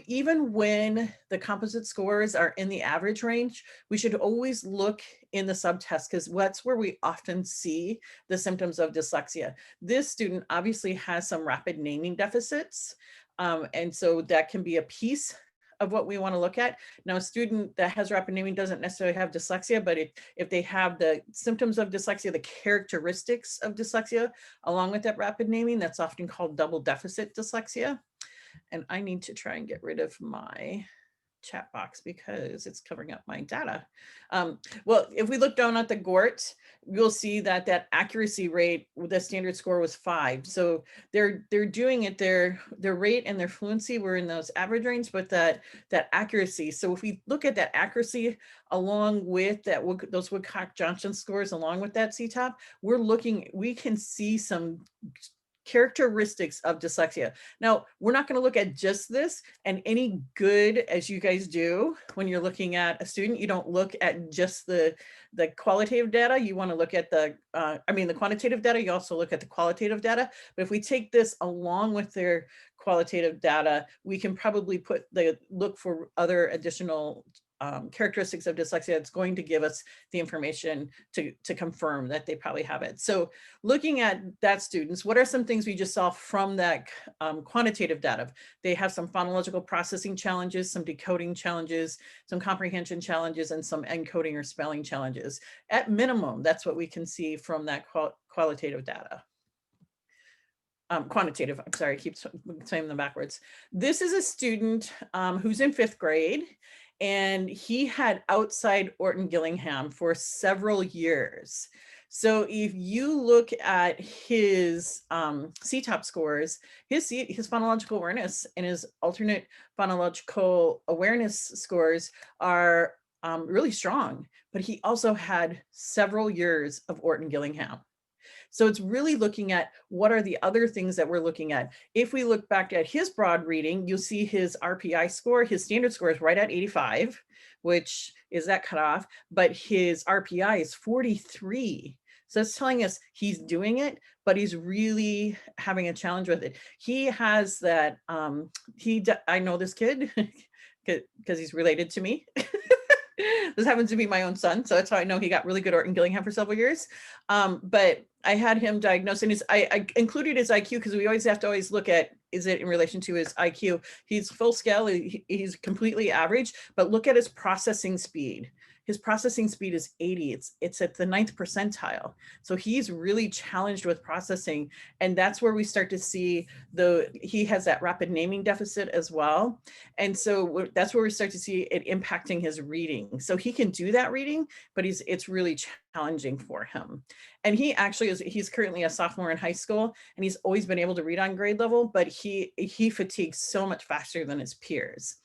C: Even when the composite scores are in the average range, we should always look in the subtest, because that's where we often see the symptoms of dyslexia. This student obviously has some rapid naming deficits. And so that can be a piece of what we want to look at. Now, a student that has rapid naming doesn't necessarily have dyslexia, but if they have the symptoms of dyslexia, the characteristics of dyslexia, along with that rapid naming, that's often called double deficit dyslexia. And I need to try and get rid of my chat box because it's covering up my data. Well, if we look down at the GORT, you'll see that accuracy rate with the standard score was 5. So they're doing it, their rate and their fluency were in those average range, but that accuracy. So if we look at that accuracy along with those Woodcock-Johnson scores, along with that C-top, we can see some characteristics of dyslexia. Now, we're not going to look at just this, and any good as you guys do when you're looking at a student, you don't look at just the qualitative data. You want to look at the quantitative data. You also look at the qualitative data. But if we take this along with their qualitative data, we can probably look for other additional characteristics of dyslexia that's going to give us the information to confirm that they probably have it. So looking at that students, what are some things we just saw from that quantitative data? They have some phonological processing challenges, some decoding challenges, some comprehension challenges, and some encoding or spelling challenges. At minimum, that's what we can see from that qualitative data. Quantitative, I'm sorry, I keep saying them backwards. This is a student who's in 5th grade, and he had outside Orton Gillingham for several years. So if you look at his CTOP scores, his phonological awareness and his alternate phonological awareness scores are really strong, but he also had several years of Orton Gillingham. So it's really looking at what are the other things that we're looking at. If we look back at his broad reading, you'll see his RPI score, his standard score is right at 85, which is that cutoff, but his RPI is 43. So it's telling us he's doing it, but he's really having a challenge with it. He has that, I know this kid because he's related to me. This happens to be my own son, so that's how I know he got really good Orton Gillingham for several years. But I had him diagnosed, and I included his IQ because we always have to look at, is it in relation to his IQ? He's full scale, he's completely average, but look at his processing speed. His processing speed is 80. It's at the 9th percentile. So he's really challenged with processing. And that's where we start to see he has that rapid naming deficit as well. And so that's where we start to see it impacting his reading. So he can do that reading, but it's really challenging for him. And he actually he's currently a sophomore in high school, and he's always been able to read on grade level, but he fatigues so much faster than his peers.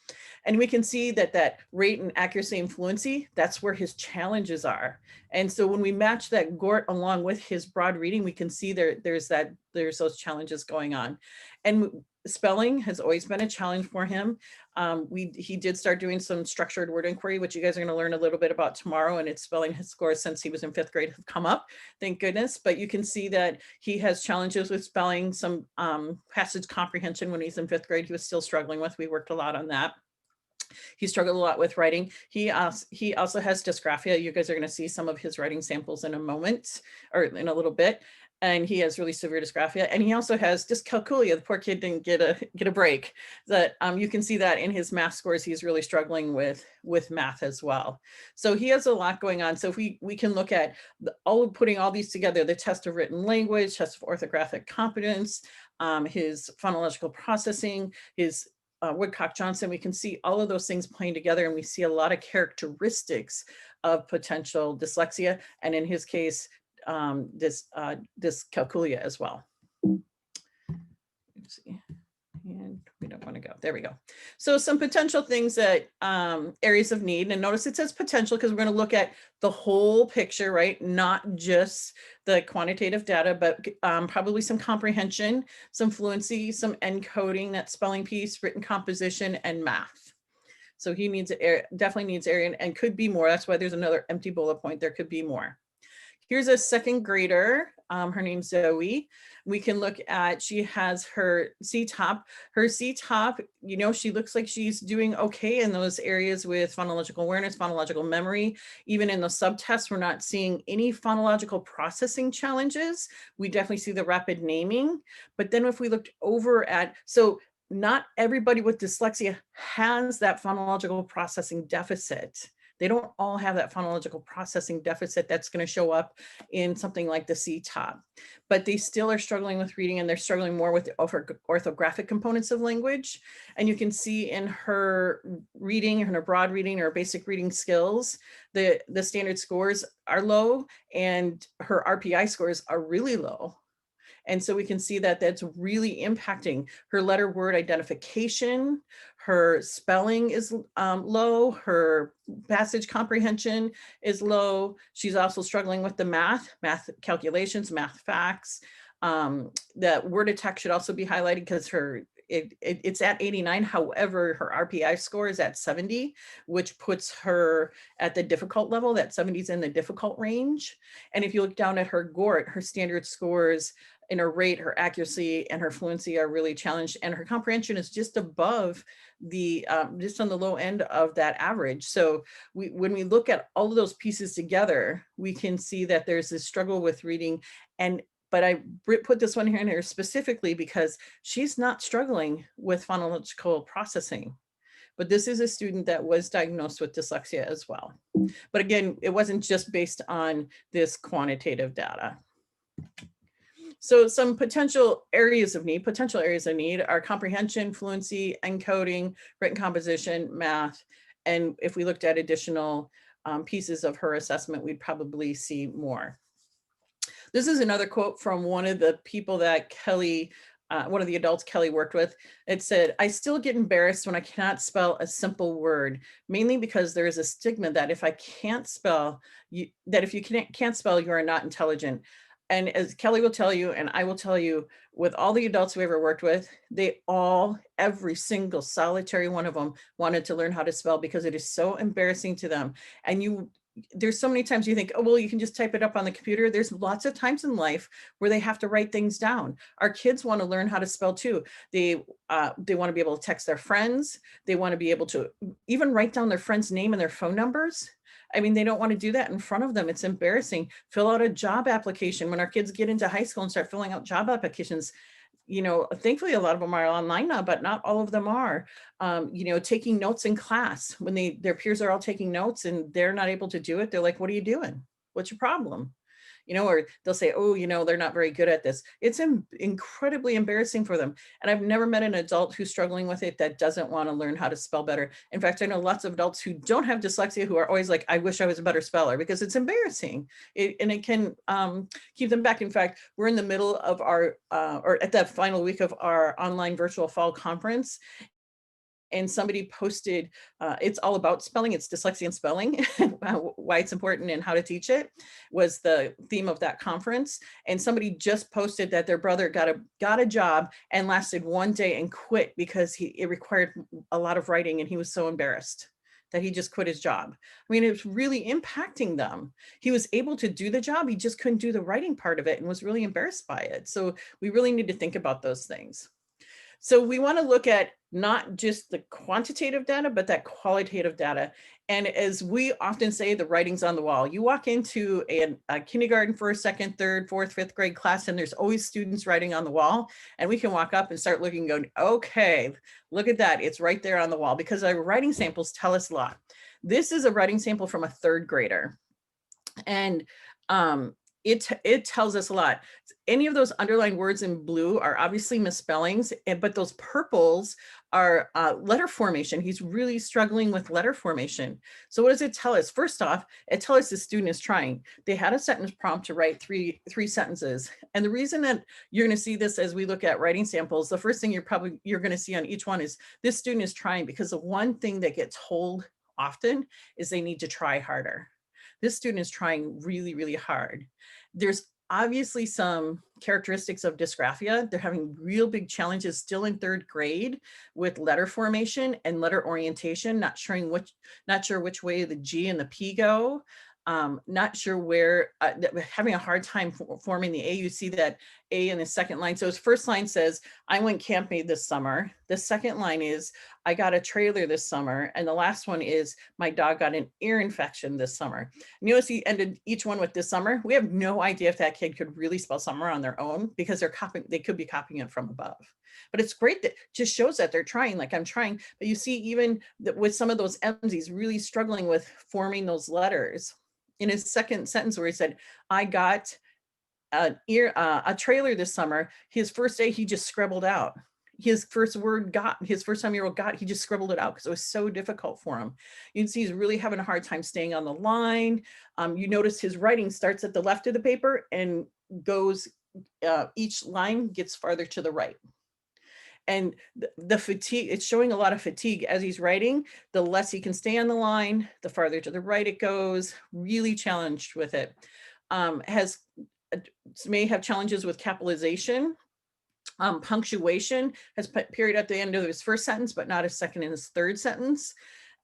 C: And we can see that rate and accuracy and fluency, that's where his challenges are. And so when we match that GORT along with his broad reading, we can see there's those challenges going on. And spelling has always been a challenge for him. He did start doing some structured word inquiry, which you guys are going to learn a little bit about tomorrow, and his spelling scores since he was in 5th grade have come up, thank goodness. But you can see that he has challenges with spelling, some passage comprehension when he's in 5th grade, he was still struggling with. We worked a lot on that. He struggled a lot with writing. He also has dysgraphia. You guys are going to see some of his writing samples in a moment, or in a little bit. And he has really severe dysgraphia. And he also has dyscalculia. The poor kid didn't get a break. That you can see that in his math scores. He's really struggling with math as well. So he has a lot going on. So if we can look at putting all these together, the test of written language, test of orthographic competence, his phonological processing, his Woodcock-Johnson, we can see all of those things playing together, and we see a lot of characteristics of potential dyslexia, and in his case, dyscalculia as well. Let's see. And we don't want to go. There we go. So some potential things that areas of need, and notice it says potential because we're going to look at the whole picture, right? Not just the quantitative data, but probably some comprehension, some fluency, some encoding, that spelling piece, written composition, and math. So he definitely needs area, and could be more. That's why there's another empty bullet point. There could be more. Here's a 2nd grader. Her name's Zoe. We can look at, she has her CTOP. Her CTOP, she looks like she's doing okay in those areas with phonological awareness, phonological memory. Even in the subtests, we're not seeing any phonological processing challenges. We definitely see the rapid naming. But then if we looked over at, so not everybody with dyslexia has that phonological processing deficit. They don't all have that phonological processing deficit that's going to show up in something like the CTOP, but they still are struggling with reading, and they're struggling more with the orthographic components of language. And you can see in her reading, in her broad reading, or basic reading skills, the standard scores are low, and her RPI scores are really low. And so we can see that that's really impacting her letter word identification. Her spelling is low. Her passage comprehension is low. She's also struggling with the math calculations, math facts. The word attack should also be highlighted because it's at 89. However, her RPI score is at 70, which puts her at the difficult level. That 70 is in the difficult range. And if you look down at her GORT, her standard scores in her rate, her accuracy, and her fluency are really challenged. And her comprehension is just above the, just on the low end of that average. So when we look at all of those pieces together, we can see that there's this struggle with reading. But I put this one here in here specifically because she's not struggling with phonological processing. But this is a student that was diagnosed with dyslexia as well. But again, it wasn't just based on this quantitative data. So some potential areas of need are comprehension, fluency, encoding, written composition, math. And if we looked at additional pieces of her assessment, we'd probably see more. This is another quote from one of the people that Kelly, one of the adults Kelly worked with. It said, "I still get embarrassed when I cannot spell a simple word, mainly because there is a stigma that if I can't spell, if you can't spell, you are not intelligent." And as Kelly will tell you, and I will tell you, with all the adults we ever worked with, they all, every single solitary one of them wanted to learn how to spell because it is so embarrassing to them. And there's so many times you think, oh, well, you can just type it up on the computer. There's lots of times in life where they have to write things down. Our kids want to learn how to spell too. They want to be able to text their friends. They want to be able to even write down their friend's name and their phone numbers. I mean, they don't want to do that in front of them. It's embarrassing. Fill out a job application. When our kids get into high school and start filling out job applications, thankfully a lot of them are online now, but not all of them are. Taking notes in class when their peers are all taking notes and they're not able to do it. They're like, what are you doing? What's your problem? Or they'll say, oh, they're not very good at this. It's incredibly embarrassing for them. And I've never met an adult who's struggling with it that doesn't want to learn how to spell better. In fact, I know lots of adults who don't have dyslexia who are always like, I wish I was a better speller, because it's embarrassing. And it can keep them back. In fact, we're in the middle of our, or at the final week of our online virtual fall conference. And somebody posted, it's all about spelling, it's dyslexia and spelling, why it's important and how to teach it was the theme of that conference. And somebody just posted that their brother got a job and lasted one day and quit because it required a lot of writing and he was so embarrassed that he just quit his job. I mean, it was really impacting them. He was able to do the job, he just couldn't do the writing part of it and was really embarrassed by it. So we really need to think about those things. So we want to look at not just the quantitative data, but that qualitative data. And as we often say, the writing's on the wall. You walk into a kindergarten, first, second, third, fourth, fifth grade class, and there's always students writing on the wall. And we can walk up and start looking and go, okay, look at that. It's right there on the wall, because our writing samples tell us a lot. This is a writing sample from a third grader. And it tells us a lot. Any of those underlined words in blue are obviously misspellings, but those purples are letter formation. He's really struggling with letter formation. So what does it tell us? First off, it tells us the student is trying. They had a sentence prompt to write three sentences. And the reason that you're going to see this as we look at writing samples, the first thing you're going to see on each one is this student is trying, because the one thing that gets told often is they need to try harder. This student is trying really, really hard. There's obviously some characteristics of dysgraphia. They're having real big challenges still in third grade with letter formation and letter orientation, not sure which way the G and the P go. Not sure where, having a hard time forming the A. You see that A in the second line. So his first line says, I went camping this summer. The second line is, I got a trailer this summer. And the last one is, my dog got an ear infection this summer. And you notice he ended each one with this summer. We have no idea if that kid could really spell summer on their own, because they could be copying it from above. But it's great that just shows that they're trying, like I'm trying. But you see even that with some of those M's, he's really struggling with forming those letters. In his second sentence where he said, I got a trailer this summer, his first day, he just scribbled out. His first time year old got, he just scribbled it out because it was so difficult for him. You can see he's really having a hard time staying on the line. You notice his writing starts at the left of the paper and goes, each line gets farther to the right. And the fatigue, it's showing a lot of fatigue as he's writing. The less he can stay on the line, the farther to the right it goes, really challenged with it. Has may have challenges with capitalization. Punctuation, has put period at the end of his first sentence, but not a second in his third sentence.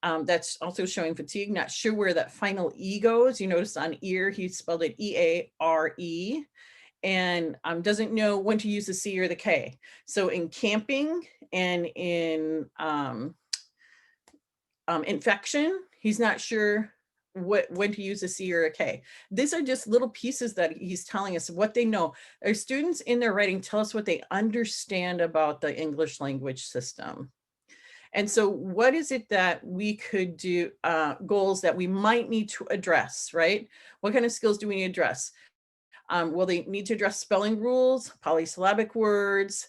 C: That's also showing fatigue, not sure where that final E goes. You notice on ear, he spelled it E-A-R-E, and doesn't know when to use the C or the K. So in camping and in infection, he's not sure when to use a C or a K. These are just little pieces that he's telling us what they know. Our students in their writing tell us what they understand about the English language system. And so what is it that we could do, goals that we might need to address, right? What kind of skills do we need to address? Will they need to address spelling rules, polysyllabic words?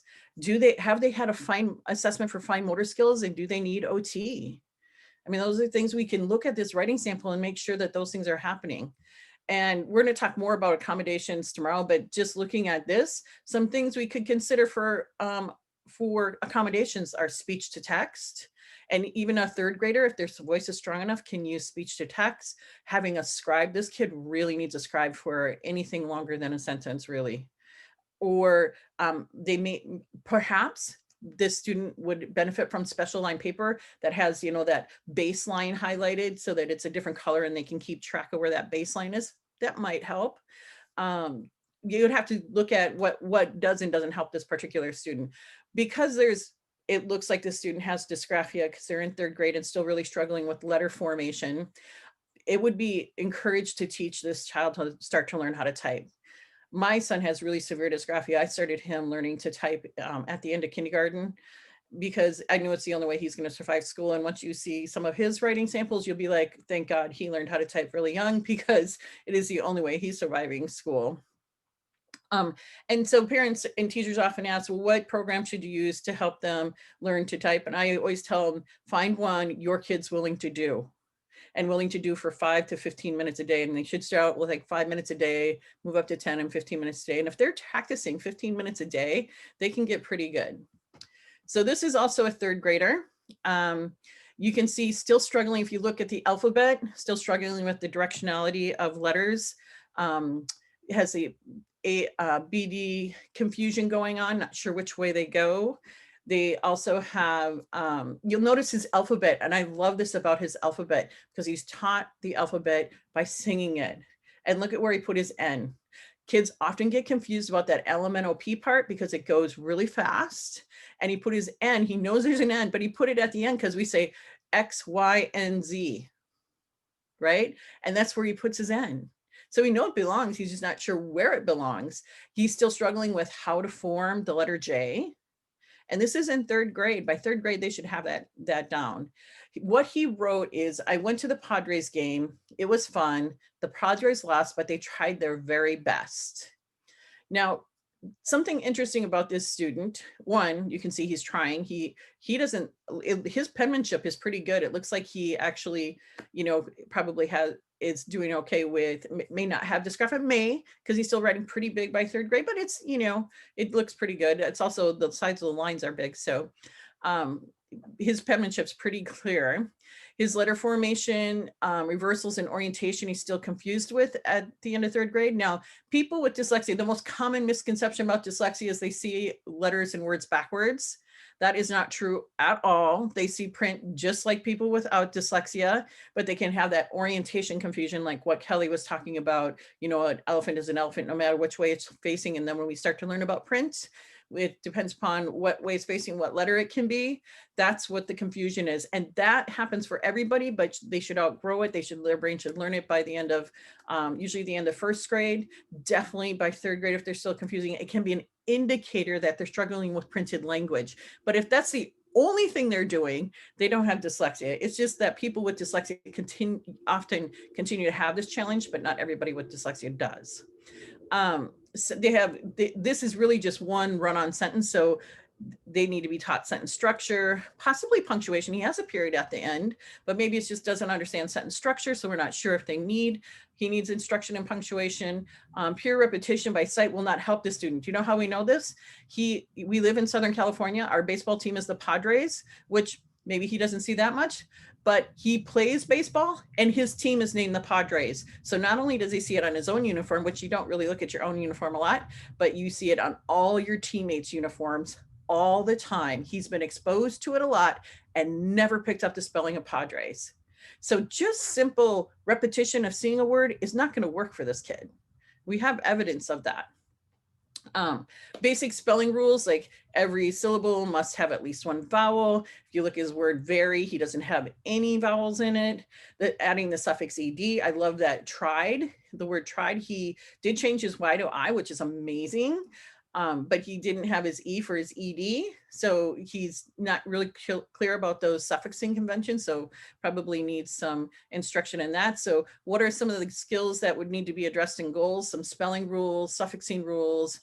C: Have they had a fine assessment for fine motor skills, and do they need OT? I mean, those are things we can look at this writing sample and make sure that those things are happening. And we're going to talk more about accommodations tomorrow, but just looking at this, some things we could consider for accommodations are speech to text. And even a third grader, if their voice is strong enough, can use speech to text. Having a scribe, this kid really needs a scribe for anything longer than a sentence, really. Or they may, perhaps this student would benefit from special line paper that has, you know, that baseline highlighted so that it's a different color and they can keep track of where that baseline is. That might help. You would have to look at what does and doesn't help this particular student, because it looks like the student has dysgraphia because they're in third grade and still really struggling with letter formation. It would be encouraged to teach this child to start to learn how to type. My son has really severe dysgraphia. I started him learning to type at the end of kindergarten because I knew it's the only way he's going to survive school. And once you see some of his writing samples, you'll be like, thank God he learned how to type really young, because it is the only way he's surviving school. And so parents and teachers often ask, well, what program should you use to help them learn to type? And I always tell them, find one your kid's willing to do, and willing to do for 5 to 15 minutes a day. And they should start out with like 5 minutes a day, move up to 10 and 15 minutes a day. And if they're practicing 15 minutes a day, they can get pretty good. So this is also a third grader. You can see still struggling. If you look at the alphabet, still struggling with the directionality of letters. It has a BD confusion going on, not sure which way they go. They also have, you'll notice his alphabet, and I love this about his alphabet because he's taught the alphabet by singing it. And look at where he put his N. Kids often get confused about that LMNOP part because it goes really fast. And he put his N, he knows there's an N, but he put it at the end because we say X, Y, and Z, right? And that's where he puts his N. So we know it belongs, he's just not sure where it belongs. He's still struggling with how to form the letter J. And this is in third grade. By third grade, they should have that down. What he wrote is, I went to the Padres game. It was fun. The Padres lost, but they tried their very best. Now, something interesting about this student, one, you can see he's trying. He doesn't, his penmanship is pretty good. It looks like he actually, you know, probably is doing okay with, may not have dysgraphia, because he's still writing pretty big by third grade, but it's, you know, it looks pretty good. It's also the sides of the lines are big. So his penmanship's pretty clear. His letter formation, reversals, and orientation, he's still confused with at the end of third grade. Now, people with dyslexia, the most common misconception about dyslexia is they see letters and words backwards. That is not true at all. They see print just like people without dyslexia, but they can have that orientation confusion, like what Kelly was talking about. You know, an elephant is an elephant no matter which way it's facing. And then when we start to learn about print, it depends upon what way it's facing, what letter it can be. That's what the confusion is. And that happens for everybody, but they should outgrow it. Their brain should learn it by the end of, usually the end of first grade, definitely by third grade. If they're still confusing, it can be an indicator that they're struggling with printed language. But if that's the only thing they're doing, they don't have dyslexia. It's just that people with dyslexia often continue to have this challenge, but not everybody with dyslexia does. So this is really just one run-on sentence. So they need to be taught sentence structure, possibly punctuation. He has a period at the end, but maybe it just doesn't understand sentence structure. So we're not sure if he needs instruction and punctuation. Pure repetition by sight will not help the student. You know how we know this? We live in Southern California. Our baseball team is the Padres, which maybe he doesn't see that much, but he plays baseball and his team is named the Padres. So not only does he see it on his own uniform, which you don't really look at your own uniform a lot, but you see it on all your teammates' uniforms all the time. He's been exposed to it a lot and never picked up the spelling of Padres. So just simple repetition of seeing a word is not going to work for this kid. We have evidence of that. Basic spelling rules, like every syllable must have at least one vowel. If you look at his word very, he doesn't have any vowels in it. Adding the suffix ed, I love that. Tried, the word tried, he did change his y to I, which is amazing. But he didn't have his E for his ED. So he's not really clear about those suffixing conventions. So probably needs some instruction in that. So what are some of the skills that would need to be addressed in goals? Some spelling rules, suffixing rules,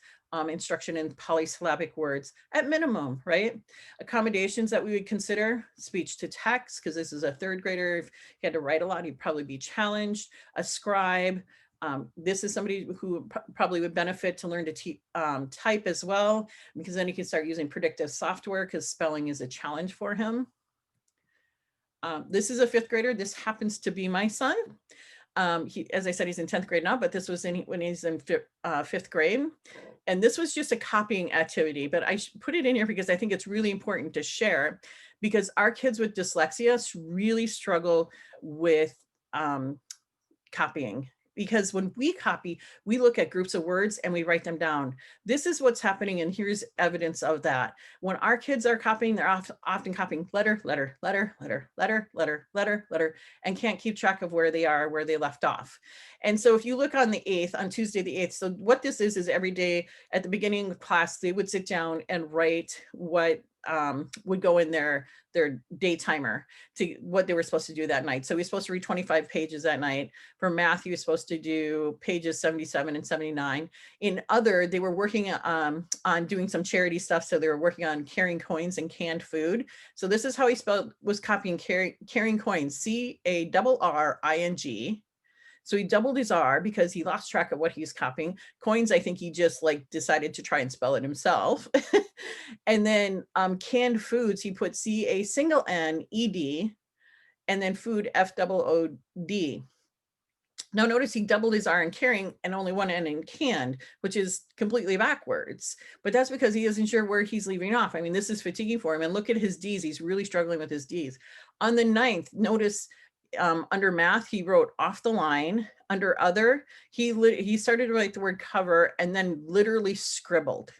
C: instruction in polysyllabic words at minimum, right? Accommodations that we would consider: speech to text, because this is a third grader. If he had to write a lot, he'd probably be challenged. A scribe. This is somebody who probably would benefit to learn to type as well, because then he can start using predictive software, because spelling is a challenge for him. This is a 5th grader. This happens to be my son. As I said, he's in 10th grade now, but this was when he's in 5th grade. And this was just a copying activity, but I put it in here because I think it's really important to share, because our kids with dyslexia really struggle with copying. Because when we copy, we look at groups of words and we write them down. This is what's happening, and here's evidence of that. When our kids are copying, they're often copying letter, letter, letter, letter, letter, letter, letter, letter, and can't keep track of where they are, where they left off. And so if you look on the 8th, on Tuesday the 8th, so what this is every day at the beginning of class, they would sit down and write what would go in their day timer to what they were supposed to do that night. So we were supposed to read 25 pages that night. For math, he was supposed to do pages 77 and 79. In other, they were working on doing some charity stuff. So they were working on carrying coins and canned food. So this is how he was copying carrying coins, CARRING. So he doubled his R because he lost track of what he's copying. Coins, I think he just decided to try and spell it himself. And then canned foods, he put CANNED, and then food FOOD. Now notice he doubled his R in carrying and only one N in canned, which is completely backwards. But that's because he isn't sure where he's leaving off. I mean, this is fatiguing for him. And look at his D's. He's really struggling with his D's. On the 9th, notice under math, he wrote off the line. Under other, he started to write the word cover and then literally scribbled.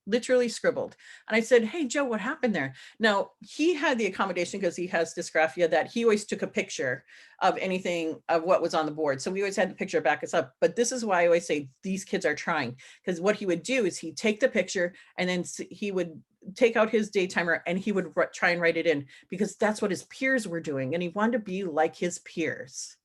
C: And I said, hey, Joe, what happened there? Now, he had the accommodation because he has dysgraphia that he always took a picture of anything of what was on the board. So we always had the picture back us up. But this is why I always say these kids are trying, because what he would do is he'd take the picture and then he would take out his day timer and he would try and write it in, because that's what his peers were doing. And he wanted to be like his peers.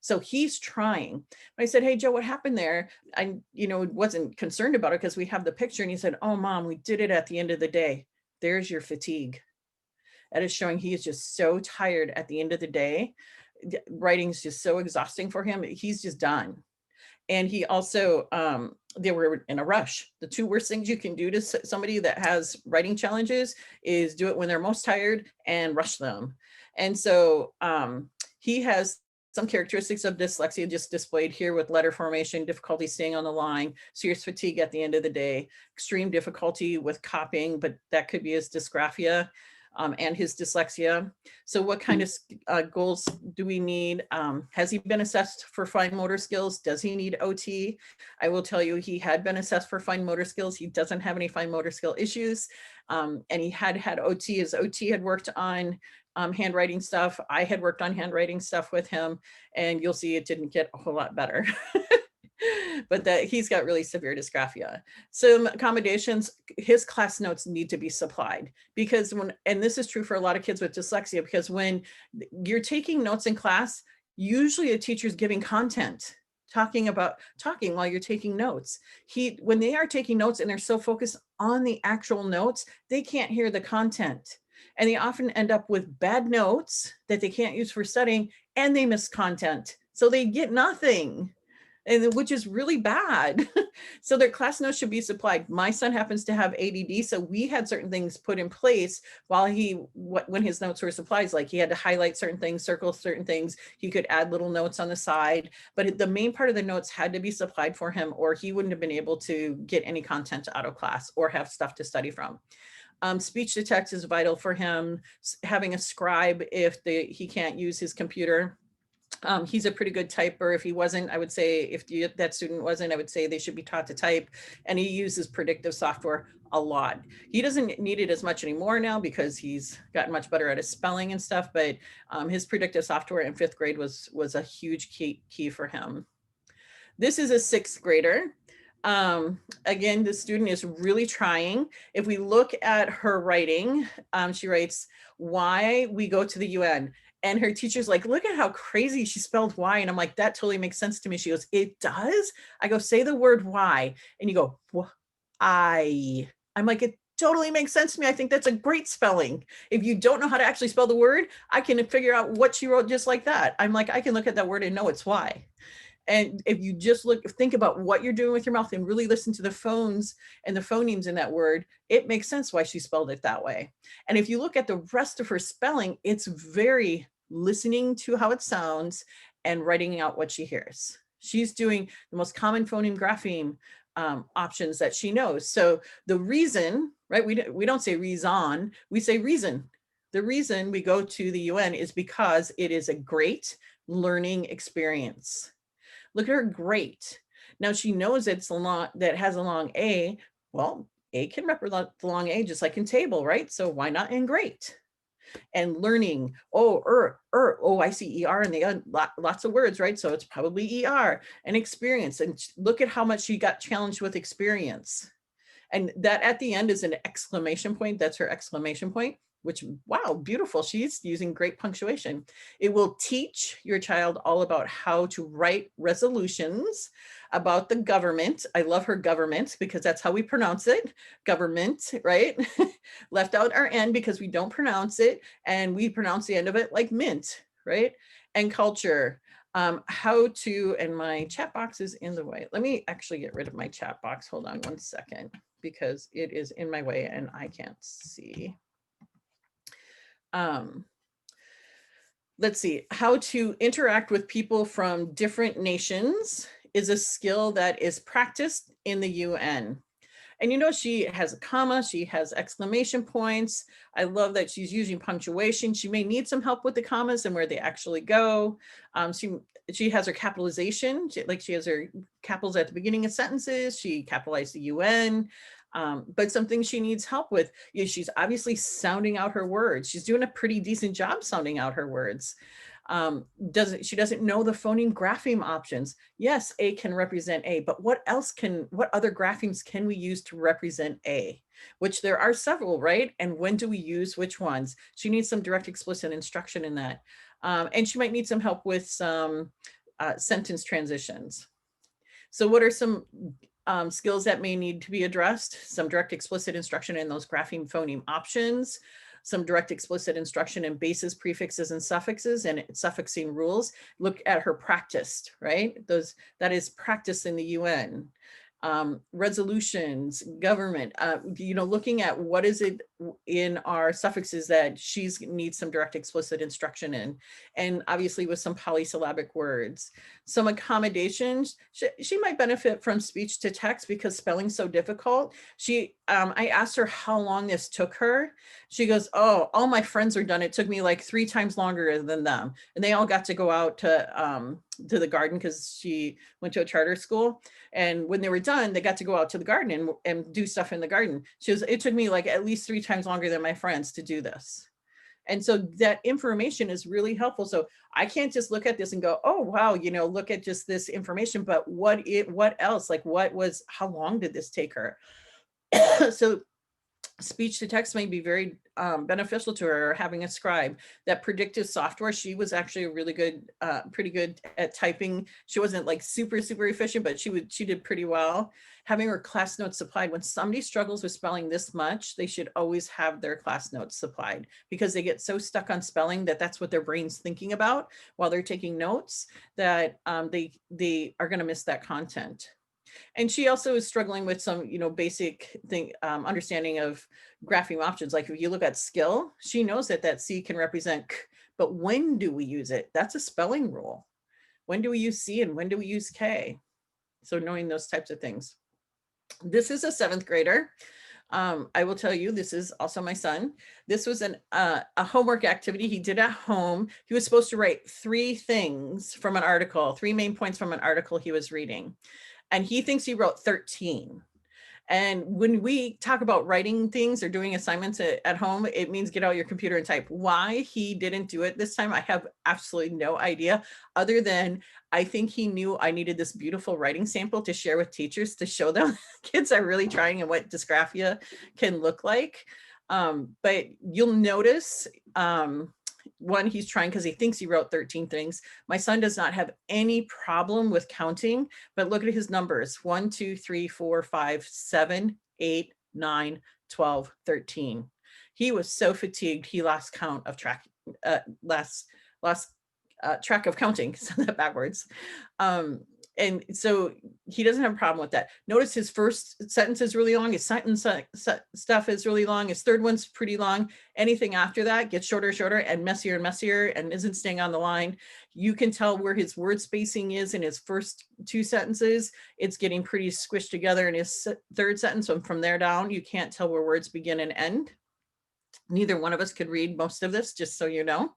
C: So he's trying. I said, hey, Joe, what happened there? I, wasn't concerned about it because we have the picture. And he said, oh, Mom, we did it at the end of the day. There's your fatigue. That is showing he is just so tired at the end of the day. Writing is just so exhausting for him. He's just done. And he also, they were in a rush. The 2 worst things you can do to somebody that has writing challenges is do it when they're most tired and rush them. And so he has some characteristics of dyslexia just displayed here with letter formation, difficulty staying on the line, serious fatigue at the end of the day, extreme difficulty with copying, but that could be his dysgraphia and his dyslexia. So what kind of goals do we need? Has he been assessed for fine motor skills? Does he need OT? I will tell you, he had been assessed for fine motor skills. He doesn't have any fine motor skill issues. And he had OT. His OT had worked on handwriting stuff. I had worked on handwriting stuff with him, and you'll see it didn't get a whole lot better. But that he's got really severe dysgraphia. Some accommodations, his class notes need to be supplied, because and this is true for a lot of kids with dyslexia, because when you're taking notes in class, usually a teacher's giving content, talking while you're taking notes. When they are taking notes and they're so focused on the actual notes, they can't hear the content. And they often end up with bad notes that they can't use for studying, and they miss content. So they get nothing. and which is really bad. So their class notes should be supplied. My son happens to have ADD, so we had certain things put in place while when his notes were supplied, like he had to highlight certain things, circle certain things. He could add little notes on the side, but the main part of the notes had to be supplied for him, or he wouldn't have been able to get any content out of class or have stuff to study from. Speech to text is vital for him. Having a scribe if he can't use his computer. He's a pretty good typer. If he wasn't, I would say, if that student wasn't, I would say they should be taught to type. And he uses predictive software a lot. He doesn't need it as much anymore now because he's gotten much better at his spelling and stuff, but his predictive software in 5th grade was a huge key for him. This is a 6th grader. Again, the student is really trying. If we look at her writing, she writes, why we go to the UN. And her teacher's like, look at how crazy she spelled why. And I'm like, that totally makes sense to me. She goes, it does? I go, say the word why. And you go, I'm like, it totally makes sense to me. I think that's a great spelling. If you don't know how to actually spell the word, I can figure out what she wrote just like that. I'm like, I can look at that word and know it's why. And if you just think about what you're doing with your mouth and really listen to the phones and the phonemes in that word, it makes sense why she spelled it that way. And if you look at the rest of her spelling, it's very listening to how it sounds and writing out what she hears. She's doing the most common phoneme grapheme options that she knows. So the reason, right, we don't say reason, we say reason. The reason we go to the UN is because it is a great learning experience. Look at her, great. Now she knows it's a long, that has a long A. Well, A can represent the long A just like in table, right? So why not in great? And learning, I see ER in the end, lots of words, right? So it's probably ER. And experience. And look at how much she got challenged with experience. And that at the end is an exclamation point. That's her exclamation point, which, wow, beautiful. She's using great punctuation. It will teach your child all about how to write resolutions about the government. I love her government because that's how we pronounce it. Government, right? Left out our N because we don't pronounce it. And we pronounce the end of it like mint, right? And culture. How to, and my chat box is in the way. Let me actually get rid of my chat box. Hold on one second, because it is in my way and I can't see. Let's see, how to interact with people from different nations is a skill that is practiced in the UN. And you know, she has a comma, she has exclamation points. I love that she's using punctuation. She may need some help with the commas and where they actually go. She has her capitalization, she has her capitals at the beginning of sentences. She capitalized the UN. But something she needs help with is she's obviously sounding out her words. She's doing a pretty decent job sounding out her words. She doesn't know the phoneme grapheme options. Yes, A can represent A, but what other graphemes can we use to represent A? Which there are several, right? And when do we use which ones? She needs some direct explicit instruction in that. And she might need some help with some sentence transitions. So what are some skills that may need to be addressed? Some direct explicit instruction in those grapheme phoneme options, some direct explicit instruction in bases, prefixes, and suffixes and suffixing rules. Look at her practiced, right? That is practice in the UN. Resolutions, government, looking at what is it in our suffixes that she needs some direct explicit instruction in, and obviously with some polysyllabic words. Some accommodations, she might benefit from speech to text because spelling's so difficult. I asked her how long this took her. She goes, oh, all my friends are done. It took me like 3 times longer than them. And they all got to go out to the garden because she went to a charter school. And when they were done, they got to go out to the garden and do stuff in the garden. She goes, it took me like at least 3 times longer than my friends to do this. And so that information is really helpful. So I can't just look at this and go, oh, wow, look at just this information, but what else? Like how long did this take her? So speech to text may be very beneficial to her, having a scribe. That predictive software, she was actually really good, pretty good at typing. She wasn't like super efficient, but she did pretty well. Having her class notes supplied. When somebody struggles with spelling this much, they should always have their class notes supplied, because they get so stuck on spelling that that's what their brain's thinking about while they're taking notes, that they are going to miss that content. And she also is struggling with some, basic thing, understanding of grapheme options. Like if you look at skill, she knows that C can represent K, but when do we use it? That's a spelling rule. When do we use C and when do we use K? So knowing those types of things. This is a 7th grader. I will tell you, this is also my son. This was a homework activity he did at home. He was supposed to write 3 things from an article, 3 main points from an article he was reading. And he thinks he wrote 13. And when we talk about writing things or doing assignments at home, it means get out your computer and type. Why he didn't do it this time, I have absolutely no idea, other than I think he knew I needed this beautiful writing sample to share with teachers to show them kids are really trying and what dysgraphia can look like. But you'll notice, one, he's trying because he thinks he wrote 13 things. My son does not have any problem with counting, but look at his numbers: 1, 2, 3, 4, 5, 7, 8, 9, 12, 13. He was so fatigued he lost count of track, track of counting, so that backwards. And so he doesn't have a problem with that. Notice his first sentence is really long. His sentence stuff is really long. His third one's pretty long. Anything after that gets shorter and messier and isn't staying on the line. You can tell where his word spacing is in his first 2 sentences. It's getting pretty squished together in his third sentence. And from there down, you can't tell where words begin and end. Neither one of us could read most of this, just so you know.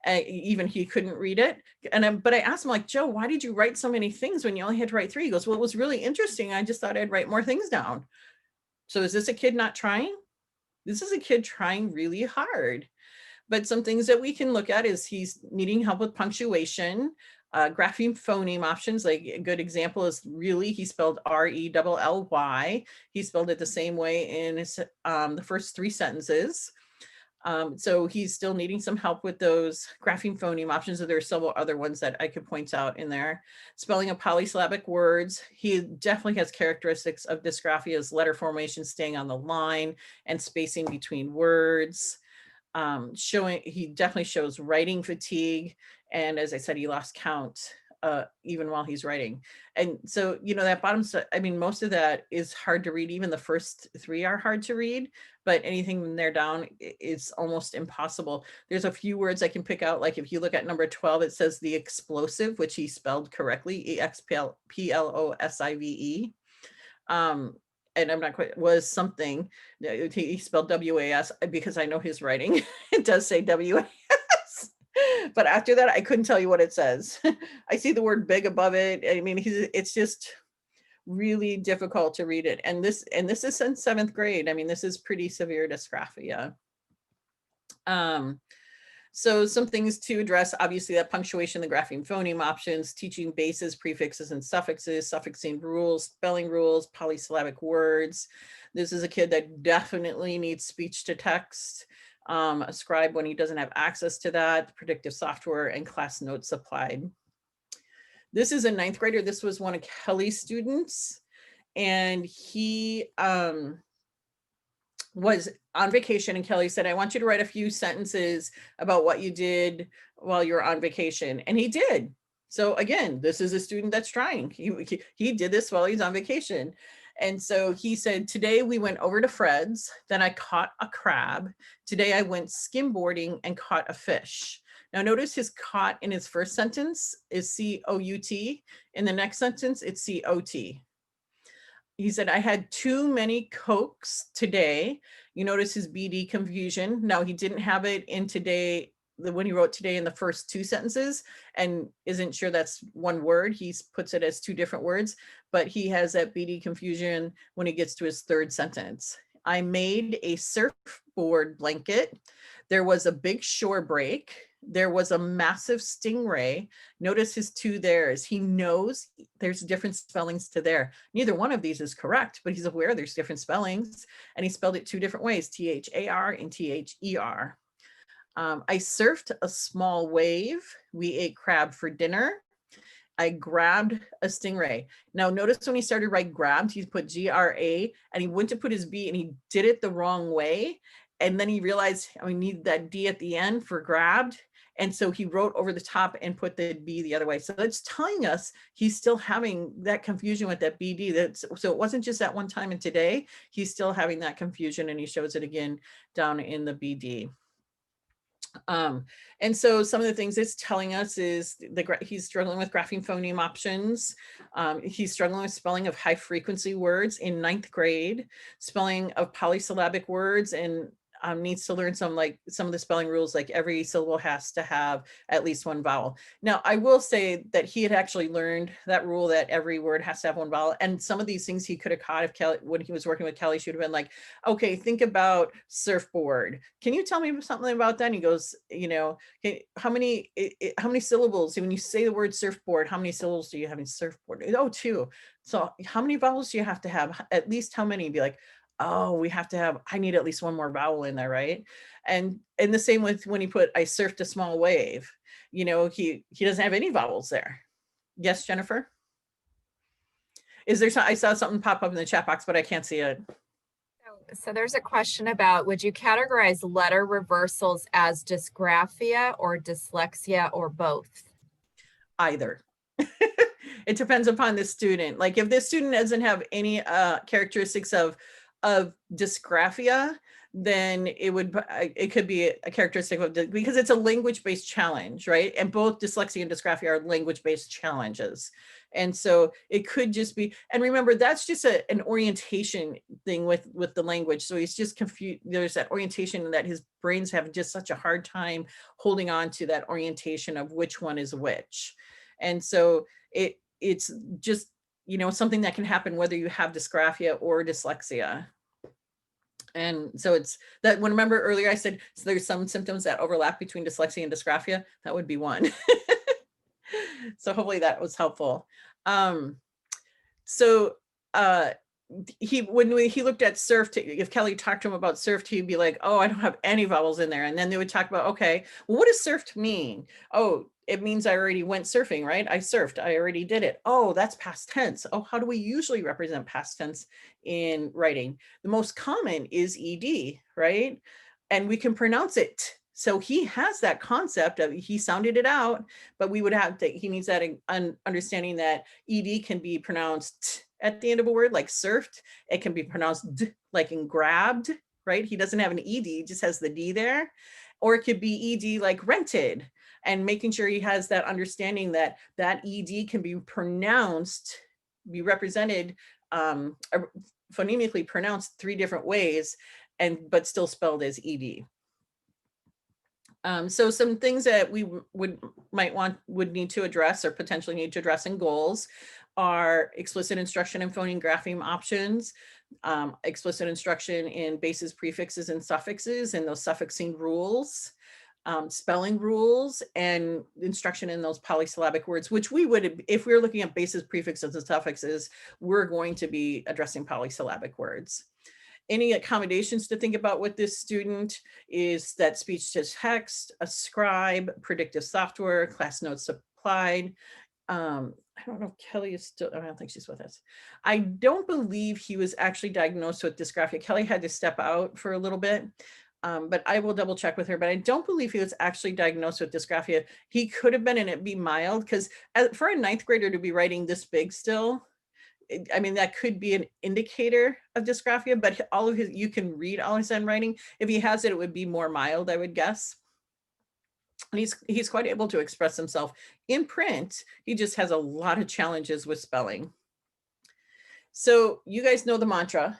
C: Even he couldn't read it. But I asked him, like, Joe, why did you write so many things when you only had to write 3? He goes, well, it was really interesting. I just thought I'd write more things down. So is this a kid not trying? This is a kid trying really hard. But some things that we can look at is he's needing help with punctuation, grapheme phoneme options. Like a good example is really, he spelled R-E-L-L-Y. He spelled it the same way in his, the first 3 sentences. So he's still needing some help with those grapheme phoneme options. There are several other ones that I could point out in there. Spelling of polysyllabic words. He definitely has characteristics of dysgraphia, as letter formation, staying on the line, and spacing between words. He definitely shows writing fatigue. And as I said, he lost count even while he's writing. And so, that bottom, I mean, most of that is hard to read. Even the first 3 are hard to read, but anything from there down is almost impossible. There's a few words I can pick out. Like if you look at number 12, it says the explosive, which he spelled correctly, E-X-P-L-O-S-I-V-E. And I'm not quite, was something, he spelled W-A-S, because I know his writing. It does say W-A-S. But after that, I couldn't tell you what it says. I see the word big above it. I mean, it's just really difficult to read it. And this is since 7th grade. I mean, this is pretty severe dysgraphia. So some things to address, obviously, that punctuation, the grapheme phoneme options, teaching bases, prefixes, and suffixes, suffixing rules, spelling rules, polysyllabic words. This is a kid that definitely needs speech to text. A scribe when he doesn't have access to that, predictive software, and class notes supplied. This is a 9th grader. This was one of Kelly's students, and he was on vacation, and Kelly said, I want you to write a few sentences about what you did while you were on vacation. And he did. So again, this is a student that's trying. He did this while he's on vacation. And so he said, today we went over to Fred's, then I caught a crab. Today I went skimboarding and caught a fish. Now notice his caught in his first sentence is C-O-U-T. In the next sentence, it's C-O-T. He said, I had too many Cokes today. You notice his BD confusion. Now he didn't have it in today, when he wrote today in the first 2 sentences, and isn't sure that's one word. He puts it as 2 different words, but he has that BD confusion when he gets to his 3rd sentence. I made a surfboard blanket. There was a big shore break. there was a massive stingray. Notice his two there's. He knows there's different spellings to there. Neither one of these is correct, but he's aware there's different spellings, and he spelled it two different ways, T-H-A-R and T-H-E-R. I surfed a small wave. We ate crab for dinner. I grabbed a stingray. Now notice when he started write grabbed, he put G-R-A, and he went to put his B and he did it the wrong way. And then he realized we need that D at the end for grabbed. And so he wrote over the top and put the B the other way. So that's telling us he's still having that confusion with that BD. So it wasn't just that one time and today, he's still having that confusion, and he shows it again down in the BD. And so some of the things it's telling us is he's struggling with grapheme phoneme options. He's struggling with spelling of high frequency words in 9th grade, spelling of polysyllabic words, and needs to learn some of the spelling rules, like every syllable has to have at least one vowel. Now, I will say that he had actually learned that rule that every word has to have one vowel. And some of these things he could have caught if Kelly, when he was working with Kelly, she would have been like, okay, think about surfboard. Can you tell me something about that? And he goes, you know, how many syllables, when you say the word surfboard, how many syllables do you have in surfboard? Oh, 2. So how many vowels do you have to have? At least how many? Be like, oh, we have to have, I need at least one more vowel in there, right? And the same with when he put, I surfed a small wave, you know, he doesn't have any vowels there. Yes, Jennifer? Is there some, I saw something pop up in the chat box, but I can't see it.
A: So there's a question about, would you categorize letter reversals as dysgraphia or dyslexia or both?
C: Either. It depends upon the student. Like if this student doesn't have any characteristics of dysgraphia, then it could be a characteristic of, because it's a language-based challenge, right? And both dyslexia and dysgraphia are language-based challenges. And so it could just be, and remember, that's just an orientation thing with the language. So he's just confused. There's that orientation that his brains have just such a hard time holding on to that orientation of which one is which. And so it's just, you know, something that can happen whether you have dysgraphia or dyslexia. And so it's that, when remember earlier I said, so there's some symptoms that overlap between dyslexia and dysgraphia, that would be one. So hopefully that was helpful. When he looked at surf, if Kelly talked to him about surf, he'd be like, oh, I don't have any vowels in there. And then they would talk about, okay, well, what does surfed mean? Oh, it means I already went surfing, right? I surfed, I already did it. Oh, that's past tense. Oh, how do we usually represent past tense in writing? The most common is ED, right? And we can pronounce it. So he has that concept of, he sounded it out, but we would have to, he needs that understanding that ED can be pronounced at the end of a word, like surfed. It can be pronounced d, like in grabbed, right? He doesn't have an ED, just has the D there. Or it could be ED like rented, and making sure he has that understanding that that ED can be pronounced, be represented, phonemically pronounced 3 different ways, but still spelled as ED. So some things that we would need to address or potentially need to address in goals are explicit instruction in phoneme grapheme options, explicit instruction in bases, prefixes, and suffixes, and those suffixing rules, spelling rules, and instruction in those polysyllabic words, which we would, if we were looking at bases, prefixes, and suffixes, we're going to be addressing polysyllabic words. Any accommodations to think about with this student is that speech to text, a scribe, predictive software, class notes applied. I don't know if Kelly is still, I don't think she's with us. I don't believe he was actually diagnosed with dysgraphia. Kelly had to step out for a little bit, but I will double check with her, but I don't believe he was actually diagnosed with dysgraphia. He could have been, and it be mild, because for a 9th grader to be writing this big still, I mean, that could be an indicator of dysgraphia, but all of his, you can read all his handwriting. If he has it, it would be more mild, I would guess. And he's quite able to express himself in print. He just has a lot of challenges with spelling. So you guys know the mantra: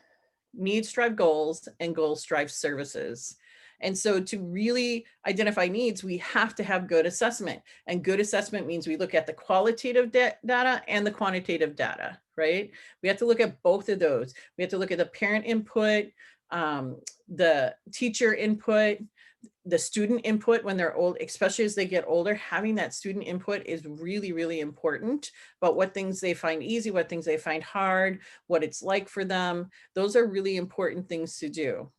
C: needs drive goals and goals drive services. And so to really identify needs, we have to have good assessment. And good assessment means we look at the qualitative data and the quantitative data, right? We have to look at both of those. We have to look at the parent input, the teacher input, The student input when they're old, especially as they get older, having that student input is really, really important. But what things they find easy, what things they find hard, what it's like for them, those are really important things to do.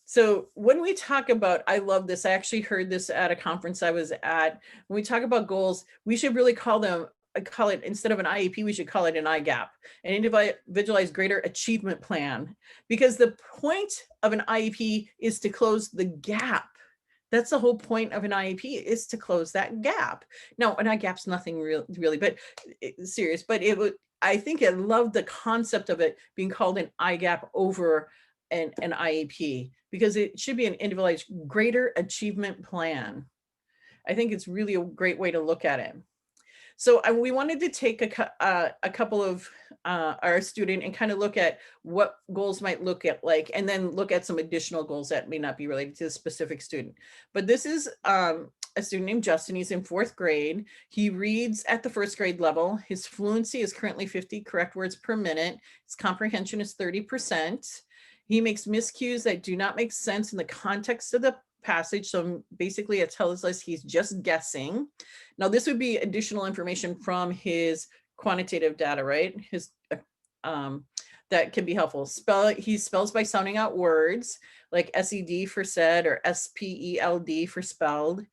C: So when we talk about, I love this, I actually heard this at a conference I was at, when we talk about goals, we should really call it, instead of an IEP, we should call it an IGAP, an individualized greater achievement plan, because the point of an IEP is to close the gap. That's the whole point of an IEP, is to close that gap. Now, an IGAP's nothing really, but serious, but I think I love the concept of it being called an IGAP over an IEP, because it should be an individualized greater achievement plan. I think it's really a great way to look at it. So we wanted to take a couple of our student and kind of look at what goals might look at like, and then look at some additional goals that may not be related to the specific student. But this is a student named Justin. He's in 4th grade. He reads at the 1st grade level. His fluency is currently 50 correct words per minute. His comprehension is 30%. He makes miscues that do not make sense in the context of the passage. So basically it tells us he's just guessing. Now this would be additional information from his quantitative data, right? His that can be helpful. He spells by sounding out words like SED for said or SPELD for spelled.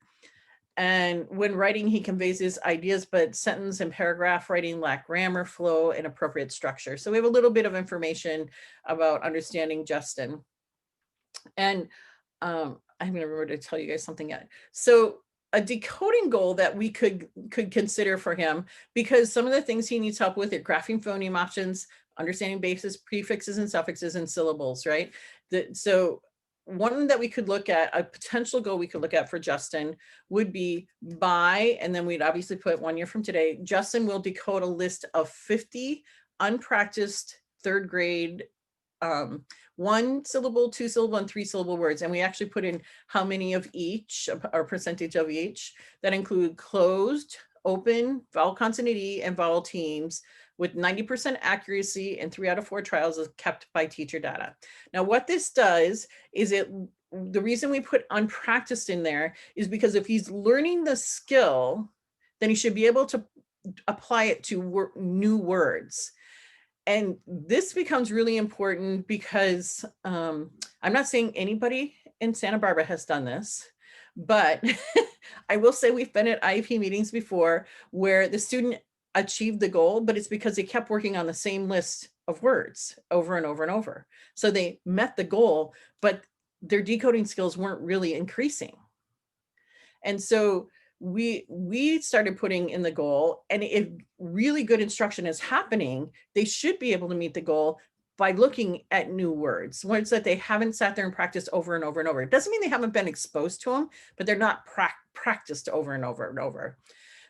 C: And when writing, he conveys his ideas, but sentence and paragraph writing lack grammar, flow, and appropriate structure. So we have a little bit of information about understanding Justin. And I'm going to remember to tell you guys something yet. So a decoding goal that we could consider for him, because some of the things he needs help with are graphing phoneme options, understanding bases, prefixes and suffixes, and syllables, right? So one that we could look at, a potential goal we could look at for Justin would be by, and then we'd obviously put 1 year from today, Justin will decode a list of 50 unpracticed 3rd grade 1 syllable, 2 syllable, and 3 syllable words. And we actually put in how many of each, or percentage of each, that include closed, open, vowel consonant E, and vowel teams, with 90% accuracy, and 3 out of 4 trials is kept by teacher data. Now, what this does is the reason we put unpracticed in there is because if he's learning the skill, then he should be able to apply it to new words. And this becomes really important because I'm not saying anybody in Santa Barbara has done this, but I will say we've been at IEP meetings before where the student achieved the goal, but it's because they kept working on the same list of words over and over and over. So they met the goal, but their decoding skills weren't really increasing. And so we started putting in the goal, and if really good instruction is happening, they should be able to meet the goal by looking at new words that they haven't sat there and practiced over and over and over. It doesn't mean they haven't been exposed to them, but they're not practiced over and over and over.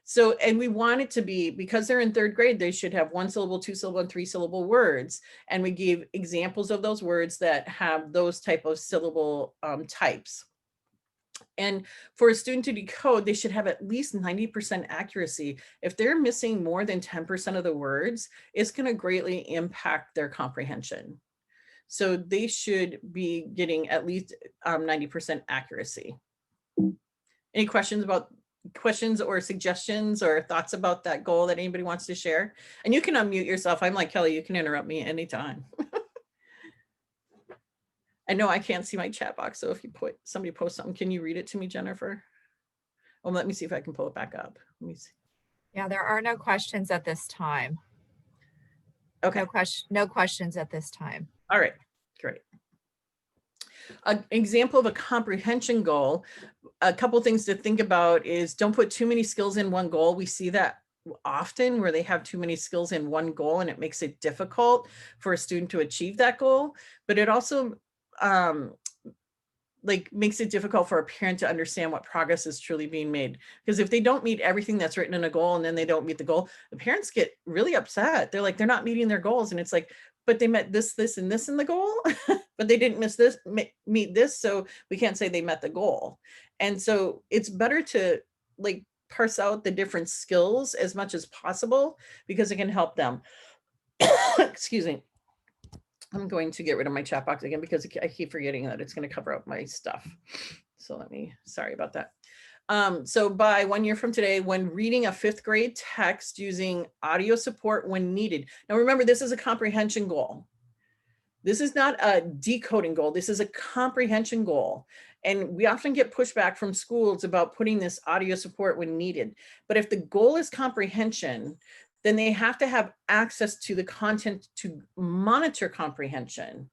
C: So, and we want it to be, because they're in 3rd grade, they should have 1 syllable, 2 syllable, and 3 syllable words. And we gave examples of those words that have those type of syllable types. And for a student to decode, they should have at least 90% accuracy. If they're missing more than 10% of the words, it's going to greatly impact their comprehension. So they should be getting at least 90% accuracy. Any questions or suggestions or thoughts about that goal that anybody wants to share? And you can unmute yourself. I'm like Kelly, you can interrupt me anytime. I know I can't see my chat box, so if somebody posts something, can you read it to me, Jennifer? Oh, let me see if I can pull it back up. Let me see.
A: Yeah, there are no questions at this time.
C: Okay.
A: No questions at this time.
C: All right, great. An example of a comprehension goal, a couple things to think about is don't put too many skills in one goal. We see that often where they have too many skills in one goal, and it makes it difficult for a student to achieve that goal. But it also makes it difficult for a parent to understand what progress is truly being made. Because if they don't meet everything that's written in a goal and then they don't meet the goal, the parents get really upset. They're like, they're not meeting their goals. And it's like, but they met this, this, and this in the goal, but they didn't meet this. So we can't say they met the goal. And so it's better to parse out the different skills as much as possible, because it can help them. Excuse me. I'm going to get rid of my chat box again because I keep forgetting that it's going to cover up my stuff. So sorry about that. So by 1 year from today, when reading a 5th grade text using audio support when needed. Now remember, this is a comprehension goal. This is not a decoding goal. This is a comprehension goal. And we often get pushback from schools about putting this audio support when needed. But if the goal is comprehension, then they have to have access to the content to monitor comprehension.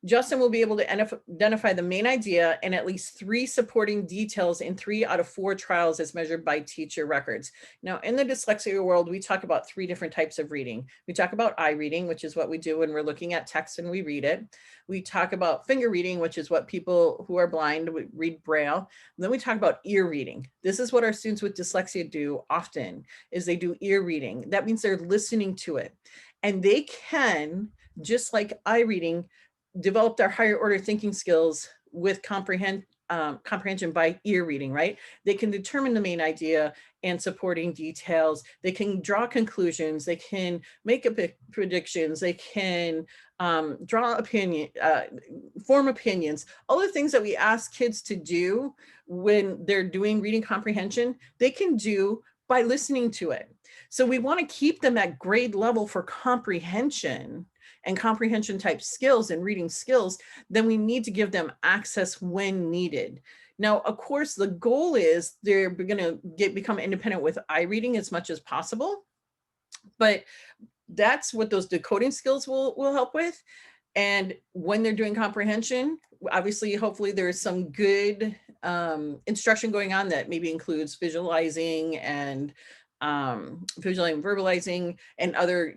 C: Justin will be able to identify the main idea and at least 3 supporting details in 3 out of 4 trials as measured by teacher records. Now, in the dyslexia world, we talk about 3 different types of reading. We talk about eye reading, which is what we do when we're looking at text and we read it. We talk about finger reading, which is what people who are blind read Braille. And then we talk about ear reading. This is what our students with dyslexia do often, is they do ear reading. That means they're listening to it. And they can, just like eye reading, developed our higher order thinking skills with comprehension by ear reading, right? They can determine the main idea and supporting details. They can draw conclusions. They can make predictions. They can draw form opinions. All the things that we ask kids to do when they're doing reading comprehension, they can do by listening to it. So we want to keep them at grade level for comprehension and comprehension type skills and reading skills. Then we need to give them access when needed. Now, of course, the goal is they're going to become independent with eye reading as much as possible, but that's what those decoding skills will help with. And when they're doing comprehension, obviously, hopefully there's some good instruction going on that maybe includes visualizing and visualizing, verbalizing, and other,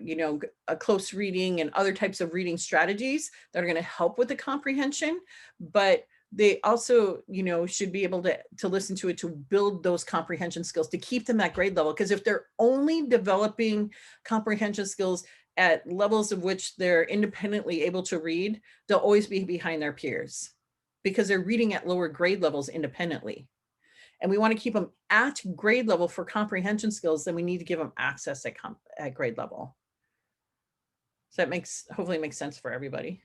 C: close reading and other types of reading strategies that are going to help with the comprehension. But they also, should be able to listen to it to build those comprehension skills, to keep them at grade level. Because if they're only developing comprehension skills at levels of which they're independently able to read, they'll always be behind their peers because they're reading at lower grade levels independently. And we want to keep them at grade level for comprehension skills, then we need to give them access at grade level. So that hopefully makes sense for everybody.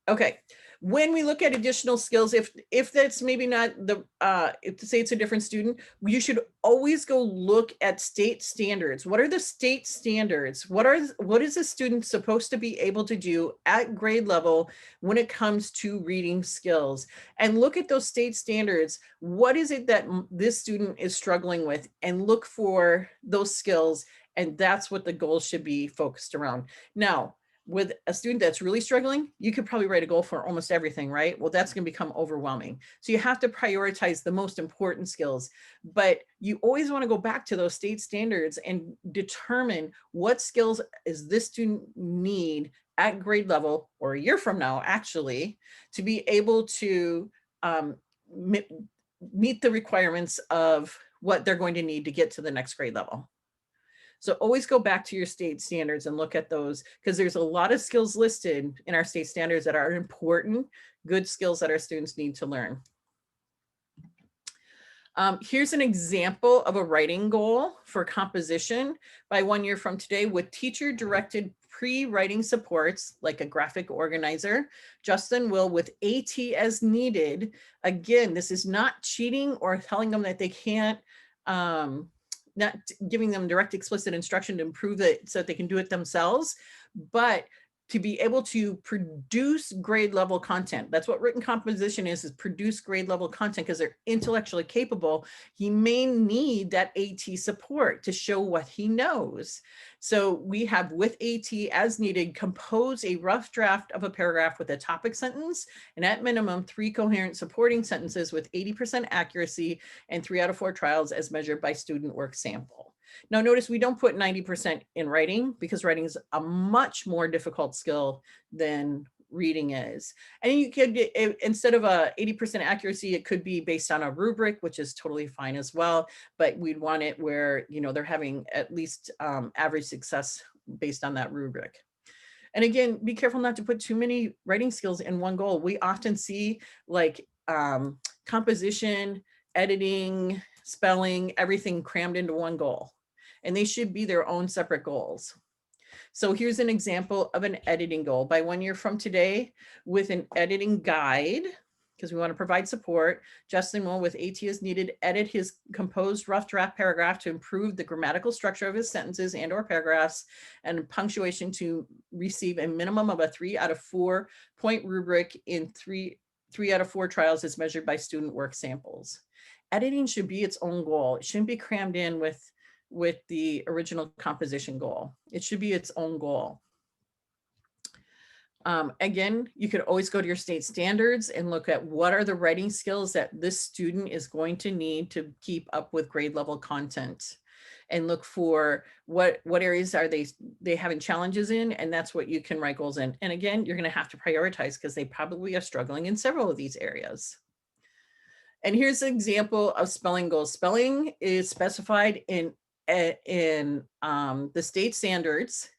C: Okay, when we look at additional skills, if that's maybe not say it's a different student, you should always go look at state standards. What are the state standards? What is a student supposed to be able to do at grade level when it comes to reading skills? And look at those state standards. What is it that this student is struggling with? And look for those skills. And that's what the goals should be focused around. Now, with a student that's really struggling, you could probably write a goal for almost everything, right? Well, that's going to become overwhelming. So you have to prioritize the most important skills, but you always want to go back to those state standards and determine what skills is this student need at grade level or a year from now, actually, to be able to meet the requirements of what they're going to need to get to the next grade level. So always go back to your state standards and look at those, because there's a lot of skills listed in our state standards that are important, good skills that our students need to learn. Here's an example of a writing goal for composition by 1 year from today with teacher-directed pre-writing supports like a graphic organizer. Justin will, with AT as needed. Again, this is not cheating or telling them that they can't, not giving them direct explicit instruction to improve it so that they can do it themselves, but to be able to produce grade level content. That's what written composition is produce grade level content because they're intellectually capable. He may need that AT support to show what he knows. So we have with AT as needed, compose a rough draft of a paragraph with a topic sentence and at minimum 3 coherent supporting sentences with 80% accuracy and 3 out of 4 trials as measured by student work sample. Now notice we don't put 90% in writing because writing is a much more difficult skill than reading is. And you could, instead of a 80% accuracy, it could be based on a rubric, which is totally fine as well. But we'd want it where, they're having at least average success based on that rubric. And again, be careful not to put too many writing skills in one goal. We often see like composition, editing, spelling, everything crammed into one goal. And they should be their own separate goals. So here's an example of an editing goal by 1 year from today with an editing guide. because we want to provide support. Justin will, with AT as needed, edit his composed rough draft paragraph to improve the grammatical structure of his sentences and or paragraphs and punctuation to receive a minimum of a 3 out of 4 point rubric in three out of 4 trials as measured by student work samples. Editing should be its own goal. It shouldn't be crammed in with the original composition goal. It should be its own goal. Again, you could always go to your state standards and look at what are the writing skills that this student is going to need to keep up with grade level content, and look for what areas are they having challenges in, and that's what you can write goals in. And again, you're going to have to prioritize because they probably are struggling in several of these areas. And here's an example of spelling goals. Spelling is specified in the state standards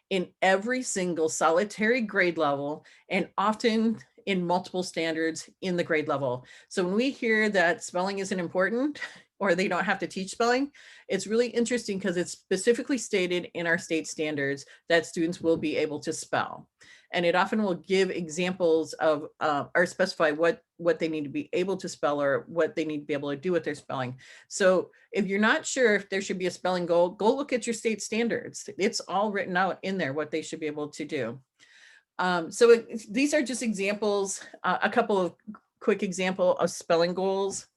C: in every single solitary grade level, and often in multiple standards in the grade level. So when we hear that spelling isn't important or they don't have to teach spelling, it's really interesting because it's specifically stated in our state standards that students will be able to spell. And it often will give examples of or specify what they need to be able to spell or what they need to be able to do with their spelling. So if you're not sure if there should be a spelling goal, go look at your state standards. It's all written out in there what they should be able to do. These are just examples, a couple of quick examples of spelling goals.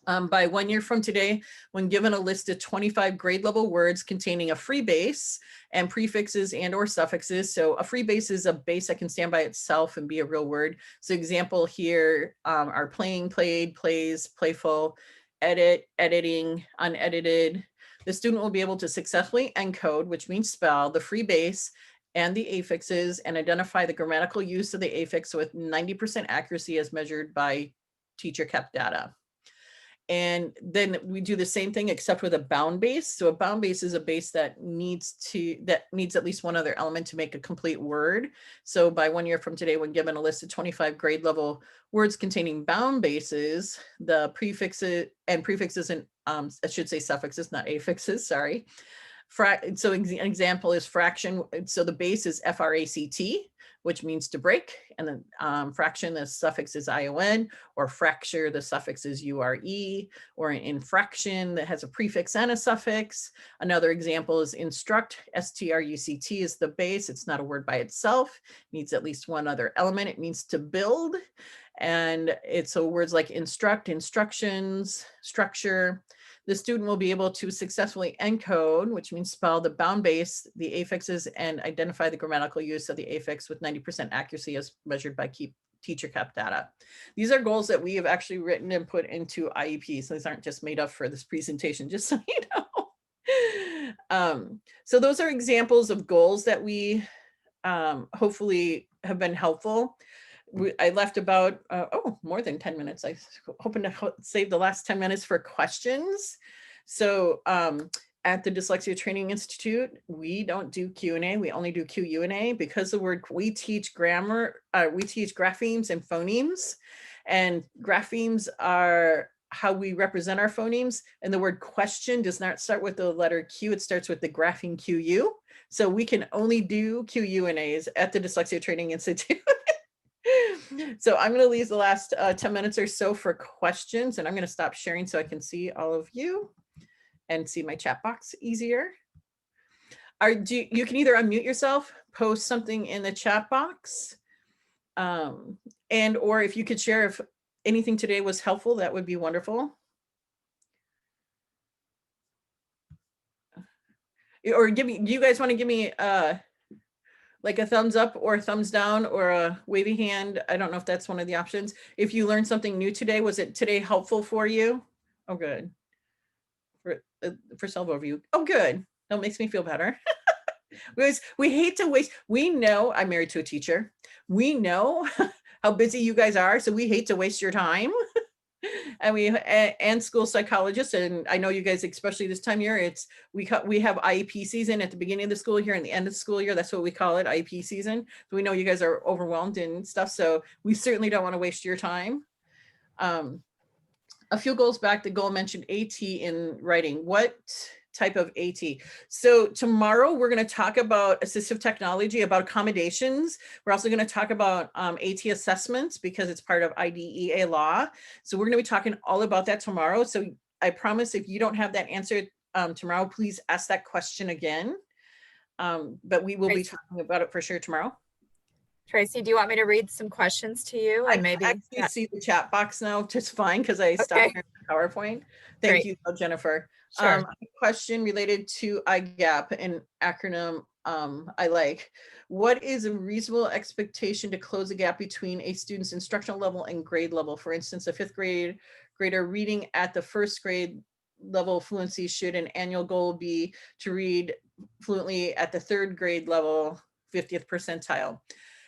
C: By 1 year from today, when given a list of 25 grade level words containing a free base and prefixes and or suffixes. So a free base is a base that can stand by itself and be a real word. So example here are playing, played, plays, playful, edit, editing, unedited. The student will be able to successfully encode, which means spell, the free base and the affixes and identify the grammatical use of the affix with 90% accuracy as measured by teacher kept data. And then we do the same thing except with a bound base. So a bound base is a base that needs at least one other element to make a complete word. So by 1 year from today, when given a list of 25 grade level words containing bound bases, the prefixes and I should say suffixes, not affixes, sorry. So an example is fraction. So the base is FRACT, which means to break. And then fraction, the suffix is ION, or fracture, the suffix is URE, or an infraction that has a prefix and a suffix. Another example is instruct, STRUCT is the base. It's not a word by itself. It needs at least one other element. It means to build. And it's so words like instruct, instructions, structure. The student will be able to successfully encode, which means spell, the bound base, the affixes, and identify the grammatical use of the affix with 90% accuracy as measured by teacher kept data. These are goals that we have actually written and put into IEPs. So these aren't just made up for this presentation, just so you know. So those are examples of goals that we hopefully have been helpful. I left about, more than 10 minutes. I was hoping to save the last 10 minutes for questions. So at the Dyslexia Training Institute, we don't do Q&A. We only do Q&A because we teach grammar, we teach graphemes and phonemes, and graphemes are how we represent our phonemes. And the word question does not start with the letter Q. It starts with the grapheme QU. So we can only do Q&As at the Dyslexia Training Institute. So I'm going to leave the last 10 minutes or so for questions, and I'm going to stop sharing so I can see all of you and see my chat box easier. You can either unmute yourself, post something in the chat box, and or if you could share if anything today was helpful, that would be wonderful. Or do you guys want to give me like a thumbs up or a thumbs down or a wavy hand? I don't know if that's one of the options. If you learned something new today, was it today helpful for you? Oh, good. For self-overview. Oh, good. That makes me feel better. We hate to waste. We know I'm married to a teacher. We know how busy you guys are. So we hate to waste your time. And school psychologists, and I know you guys, especially this time of year, we have IEP season at the beginning of the school year and the end of the school year. That's what we call it, IEP season. So we know you guys are overwhelmed and stuff. So we certainly don't want to waste your time. A few goals back, the goal mentioned AT in writing. What type of AT. So tomorrow we're going to talk about assistive technology, about accommodations. We're also going to talk about AT assessments because it's part of IDEA law. So we're going to be talking all about that tomorrow. So I promise if you don't have that answer tomorrow, please ask that question again. But we will be talking about it for sure tomorrow.
A: Tracy, do you want me to read some questions to you? And maybe
C: I actually see the chat box now just fine because I stopped sharing the PowerPoint. Thank
A: Great.
C: you, Jennifer.
A: Sure.
C: A question related to IGAP, an acronym I like. What is a reasonable expectation to close the gap between a student's instructional level and grade level? For instance, a fifth grader reading at the first grade level fluency, should an annual goal be to read fluently at the third grade level, 50th percentile?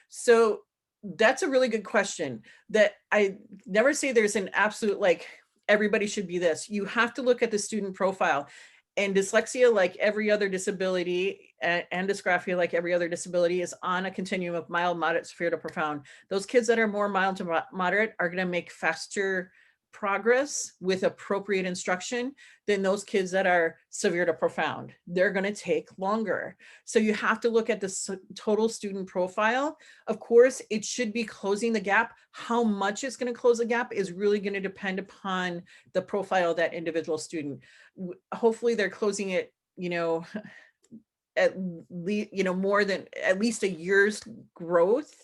C: So that's a really good question that I never say there's an absolute, like, everybody should be this. You have to look at the student profile, and dyslexia, like every other disability, and dysgraphia, like every other disability, is on a continuum of mild, moderate, severe to profound. Those kids that are more mild to moderate are going to make faster progress with appropriate instruction than those kids that are severe to profound. They're going to take longer. So you have to look at the total student profile. Of course, it should be closing the gap. How much it's going to close the gap is really going to depend upon the profile of that individual student. Hopefully they're closing it, at least, more than at least a year's growth.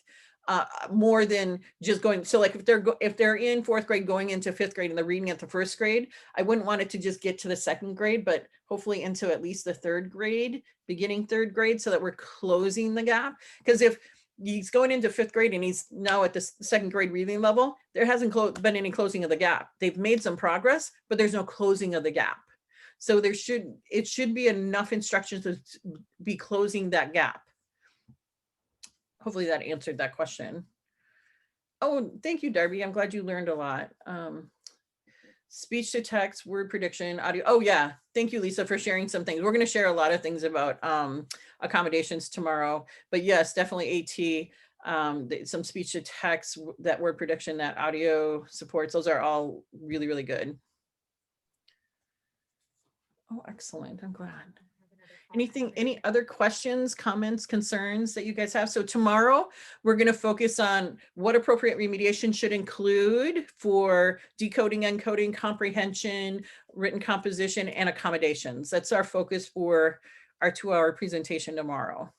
C: More than just going. So like if they're in fourth grade going into fifth grade and they're reading at the first grade, I wouldn't want it to just get to the second grade, but hopefully into at least the third grade, beginning third grade, so that we're closing the gap. Because if he's going into fifth grade and he's now at the second grade reading level, there hasn't been any closing of the gap. They've made some progress, but there's no closing of the gap. So it should be enough instructions to be closing that gap. Hopefully that answered that question. Oh, thank you, Darby. I'm glad you learned a lot. Speech to text, word prediction, audio. Oh yeah, thank you, Lisa, for sharing some things. We're going to share a lot of things about accommodations tomorrow, but yes, definitely AT, some speech to text, that word prediction, that audio supports. Those are all really, really good. Oh, excellent. I'm glad. Any other questions, comments, concerns that you guys have? So tomorrow we're going to focus on what appropriate remediation should include for decoding, encoding, comprehension, written composition, and accommodations. That's our focus for our 2-hour presentation tomorrow.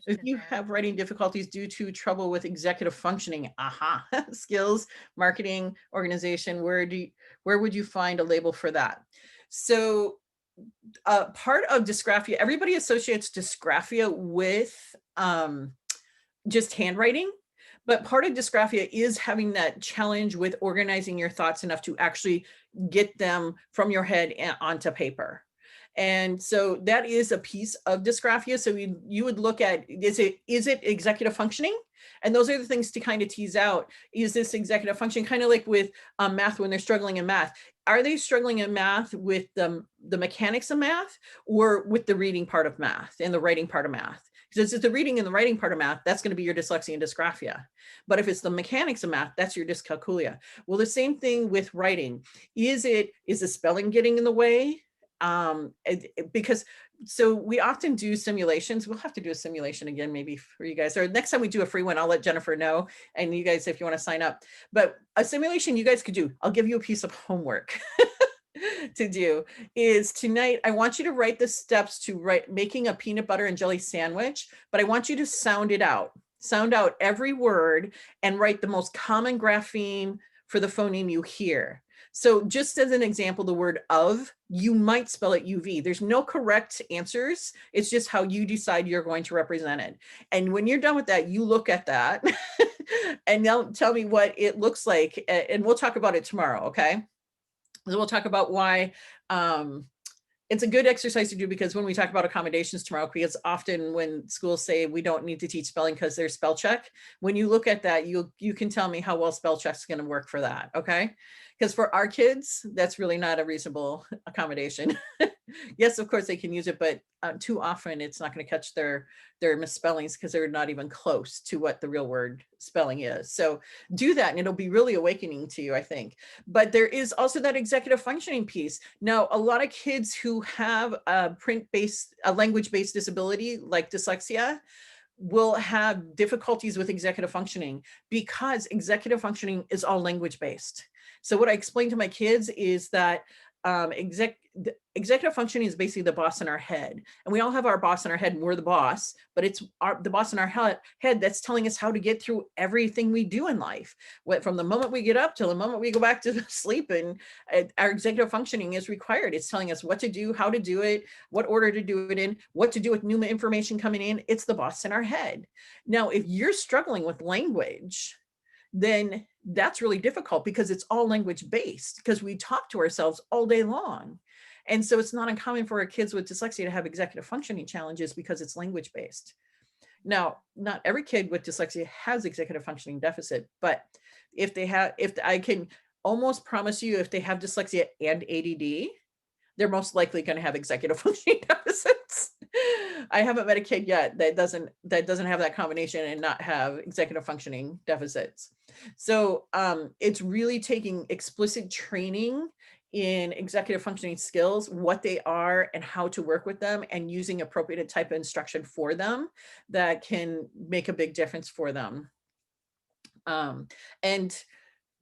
C: If you have writing difficulties due to trouble with executive functioning, skills, marketing, organization, where would you find a label for that? So part of dysgraphia, everybody associates dysgraphia with just handwriting, but part of dysgraphia is having that challenge with organizing your thoughts enough to actually get them from your head and onto paper. And so that is a piece of dysgraphia. So you would look at, is it executive functioning? And those are the things to kind of tease out. Is this executive function? Kind of like with math, when they're struggling in math. Are they struggling in math with the mechanics of math, or with the reading part of math and the writing part of math? Because it's the reading and the writing part of math, that's going to be your dyslexia and dysgraphia. But if it's the mechanics of math, that's your dyscalculia. Well, the same thing with writing. Is the spelling getting in the way? Because so we often do simulations. We'll have to do a simulation again, maybe for you guys, or next time we do a free one, I'll let Jennifer know, and you guys, if you want to sign up. But a simulation you guys could do, I'll give you a piece of homework to do, is tonight, I want you to write the steps to making a peanut butter and jelly sandwich, but I want you to sound out every word and write the most common grapheme for the phoneme you hear. So just as an example, the word of, you might spell it UV. There's no correct answers. It's just how you decide you're going to represent it. And when you're done with that, you look at that and now tell me what it looks like. And we'll talk about it tomorrow, okay? So we'll talk about why it's a good exercise to do, because when we talk about accommodations tomorrow, because often when schools say we don't need to teach spelling because there's spell check, when you look at that, you can tell me how well spell check is going to work for that, okay? Because for our kids, that's really not a reasonable accommodation. Yes, of course they can use it, but too often it's not going to catch their misspellings because they're not even close to what the real word spelling is. So do that and it'll be really awakening to you, I think. But there is also that executive functioning piece. Now, a lot of kids who have a language-based disability like dyslexia will have difficulties with executive functioning because executive functioning is all language-based. So what I explain to my kids is that executive functioning is basically the boss in our head, and we all have our boss in our head and we're the boss, but it's the boss in our head that's telling us how to get through everything we do in life, from the moment we get up till the moment we go back to sleep. And our executive functioning is required. It's telling us what to do, how to do it, what order to do it in, what to do with new information coming in. It's the boss in our head. Now, if you're struggling with language, then that's really difficult because it's all language based, because we talk to ourselves all day long. And so it's not uncommon for our kids with dyslexia to have executive functioning challenges because it's language based. Now, not every kid with dyslexia has executive functioning deficit, but if I can almost promise you, if they have dyslexia and ADD, they're most likely going to have executive functioning deficits. I haven't met a kid yet that doesn't have that combination and not have executive functioning deficits. So it's really taking explicit training in executive functioning skills, what they are and how to work with them, and using appropriate type of instruction for them that can make a big difference for them. And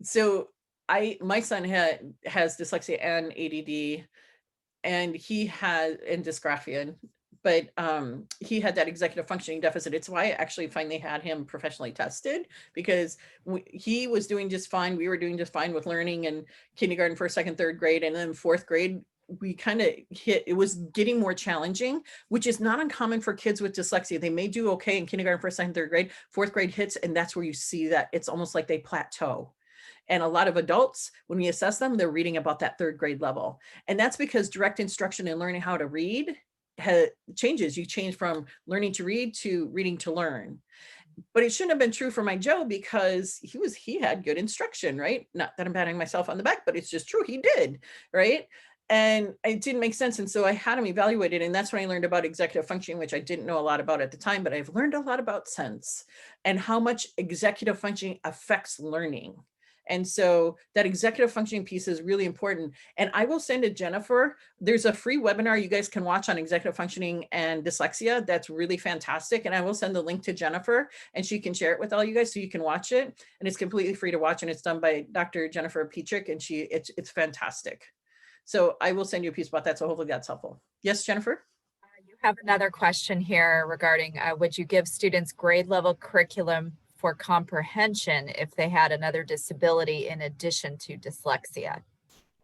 C: so my son has dyslexia and ADD, and and dysgraphia, but he had that executive functioning deficit. It's why I actually finally had him professionally tested, because he was doing just fine. We were doing just fine with learning in kindergarten, first, second, third grade, and then fourth grade, we kind of it was getting more challenging, which is not uncommon for kids with dyslexia. They may do okay in kindergarten, first, second, third grade, fourth grade hits, and that's where you see that it's almost like they plateau. And a lot of adults, when we assess them, they're reading about that third grade level. And that's because direct instruction and learning how to read changes. You change from learning to read to reading to learn. But it shouldn't have been true for my Joe, because he had good instruction, right? Not that I'm patting myself on the back, but it's just true. He did, right? And it didn't make sense. And so I had him evaluated. And that's when I learned about executive functioning, which I didn't know a lot about at the time, but I've learned a lot about since, and how much executive functioning affects learning. And so that executive functioning piece is really important. And I will send to Jennifer, there's a free webinar you guys can watch on executive functioning and dyslexia. That's really fantastic. And I will send the link to Jennifer, and she can share it with all you guys so you can watch it. And it's completely free to watch. And it's done by Dr. Jennifer Petrick, and it's fantastic. So I will send you a piece about that. So hopefully that's helpful. Yes, Jennifer?
A: You have another question here regarding, would you give students grade level curriculum for comprehension if they had another disability in addition to dyslexia?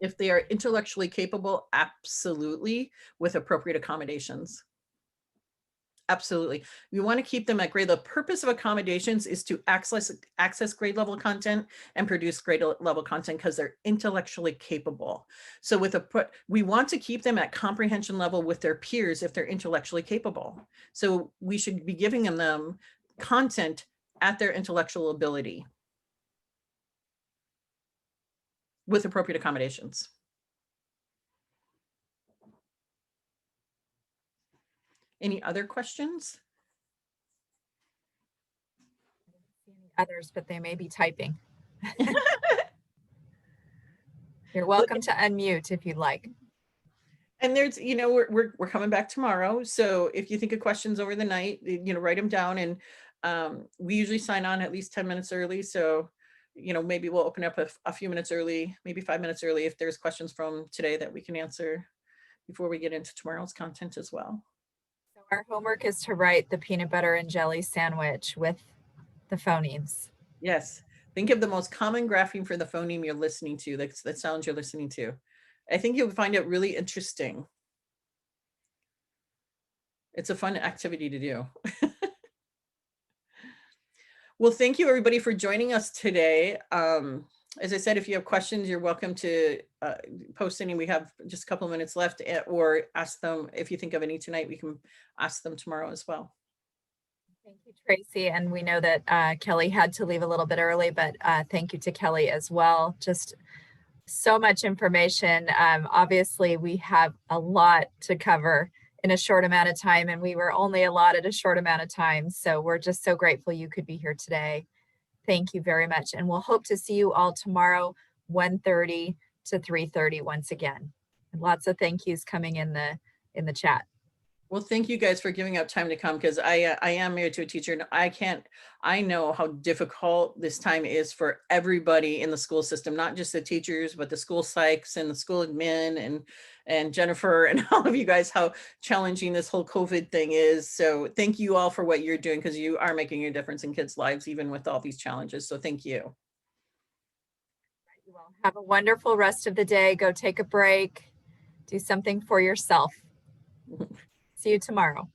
C: If they are intellectually capable, absolutely, with appropriate accommodations. Absolutely. We want to keep them at grade. The purpose of accommodations is to access grade level content and produce grade level content because they're intellectually capable. So we want to keep them at comprehension level with their peers if they're intellectually capable. So we should be giving them content at their intellectual ability with appropriate accommodations. Any other questions?
A: Others, but they may be typing. You're welcome to unmute if you'd like.
C: And there's, we're coming back tomorrow. So if you think of questions over the night, write them down. And we usually sign on at least 10 minutes early. So, maybe we'll open up a few minutes early, maybe 5 minutes early, if there's questions from today that we can answer before we get into tomorrow's content as well.
A: So our homework is to write the peanut butter and jelly sandwich with the phonemes.
C: Yes. Think of the most common grapheme for the phoneme you're listening to, that sounds you're listening to. I think you'll find it really interesting. It's a fun activity to do. Well, thank you everybody for joining us today. As I said, if you have questions, you're welcome to post any. We have just a couple of minutes left, or ask them. If you think of any tonight, we can ask them tomorrow as well.
A: Thank you, Tracy. And we know that Kelly had to leave a little bit early, but thank you to Kelly as well. Just So much information. Obviously, we have a lot to cover in a short amount of time, and we were only allotted a short amount of time. So we're just so grateful you could be here today. Thank you very much. And we'll hope to see you all tomorrow, 1:30 to 3:30 once again. And lots of thank yous coming in the chat.
C: Well, thank you guys for giving up time to come, because I am married to a teacher, and I know how difficult this time is for everybody in the school system, not just the teachers, but the school psychs and the school admin and Jennifer and all of you guys, how challenging this whole COVID thing is. So thank you all for what you're doing, because you are making a difference in kids' lives, even with all these challenges. So thank you.
A: Well, have a wonderful rest of the day. Go take a break. Do something for yourself. See you tomorrow.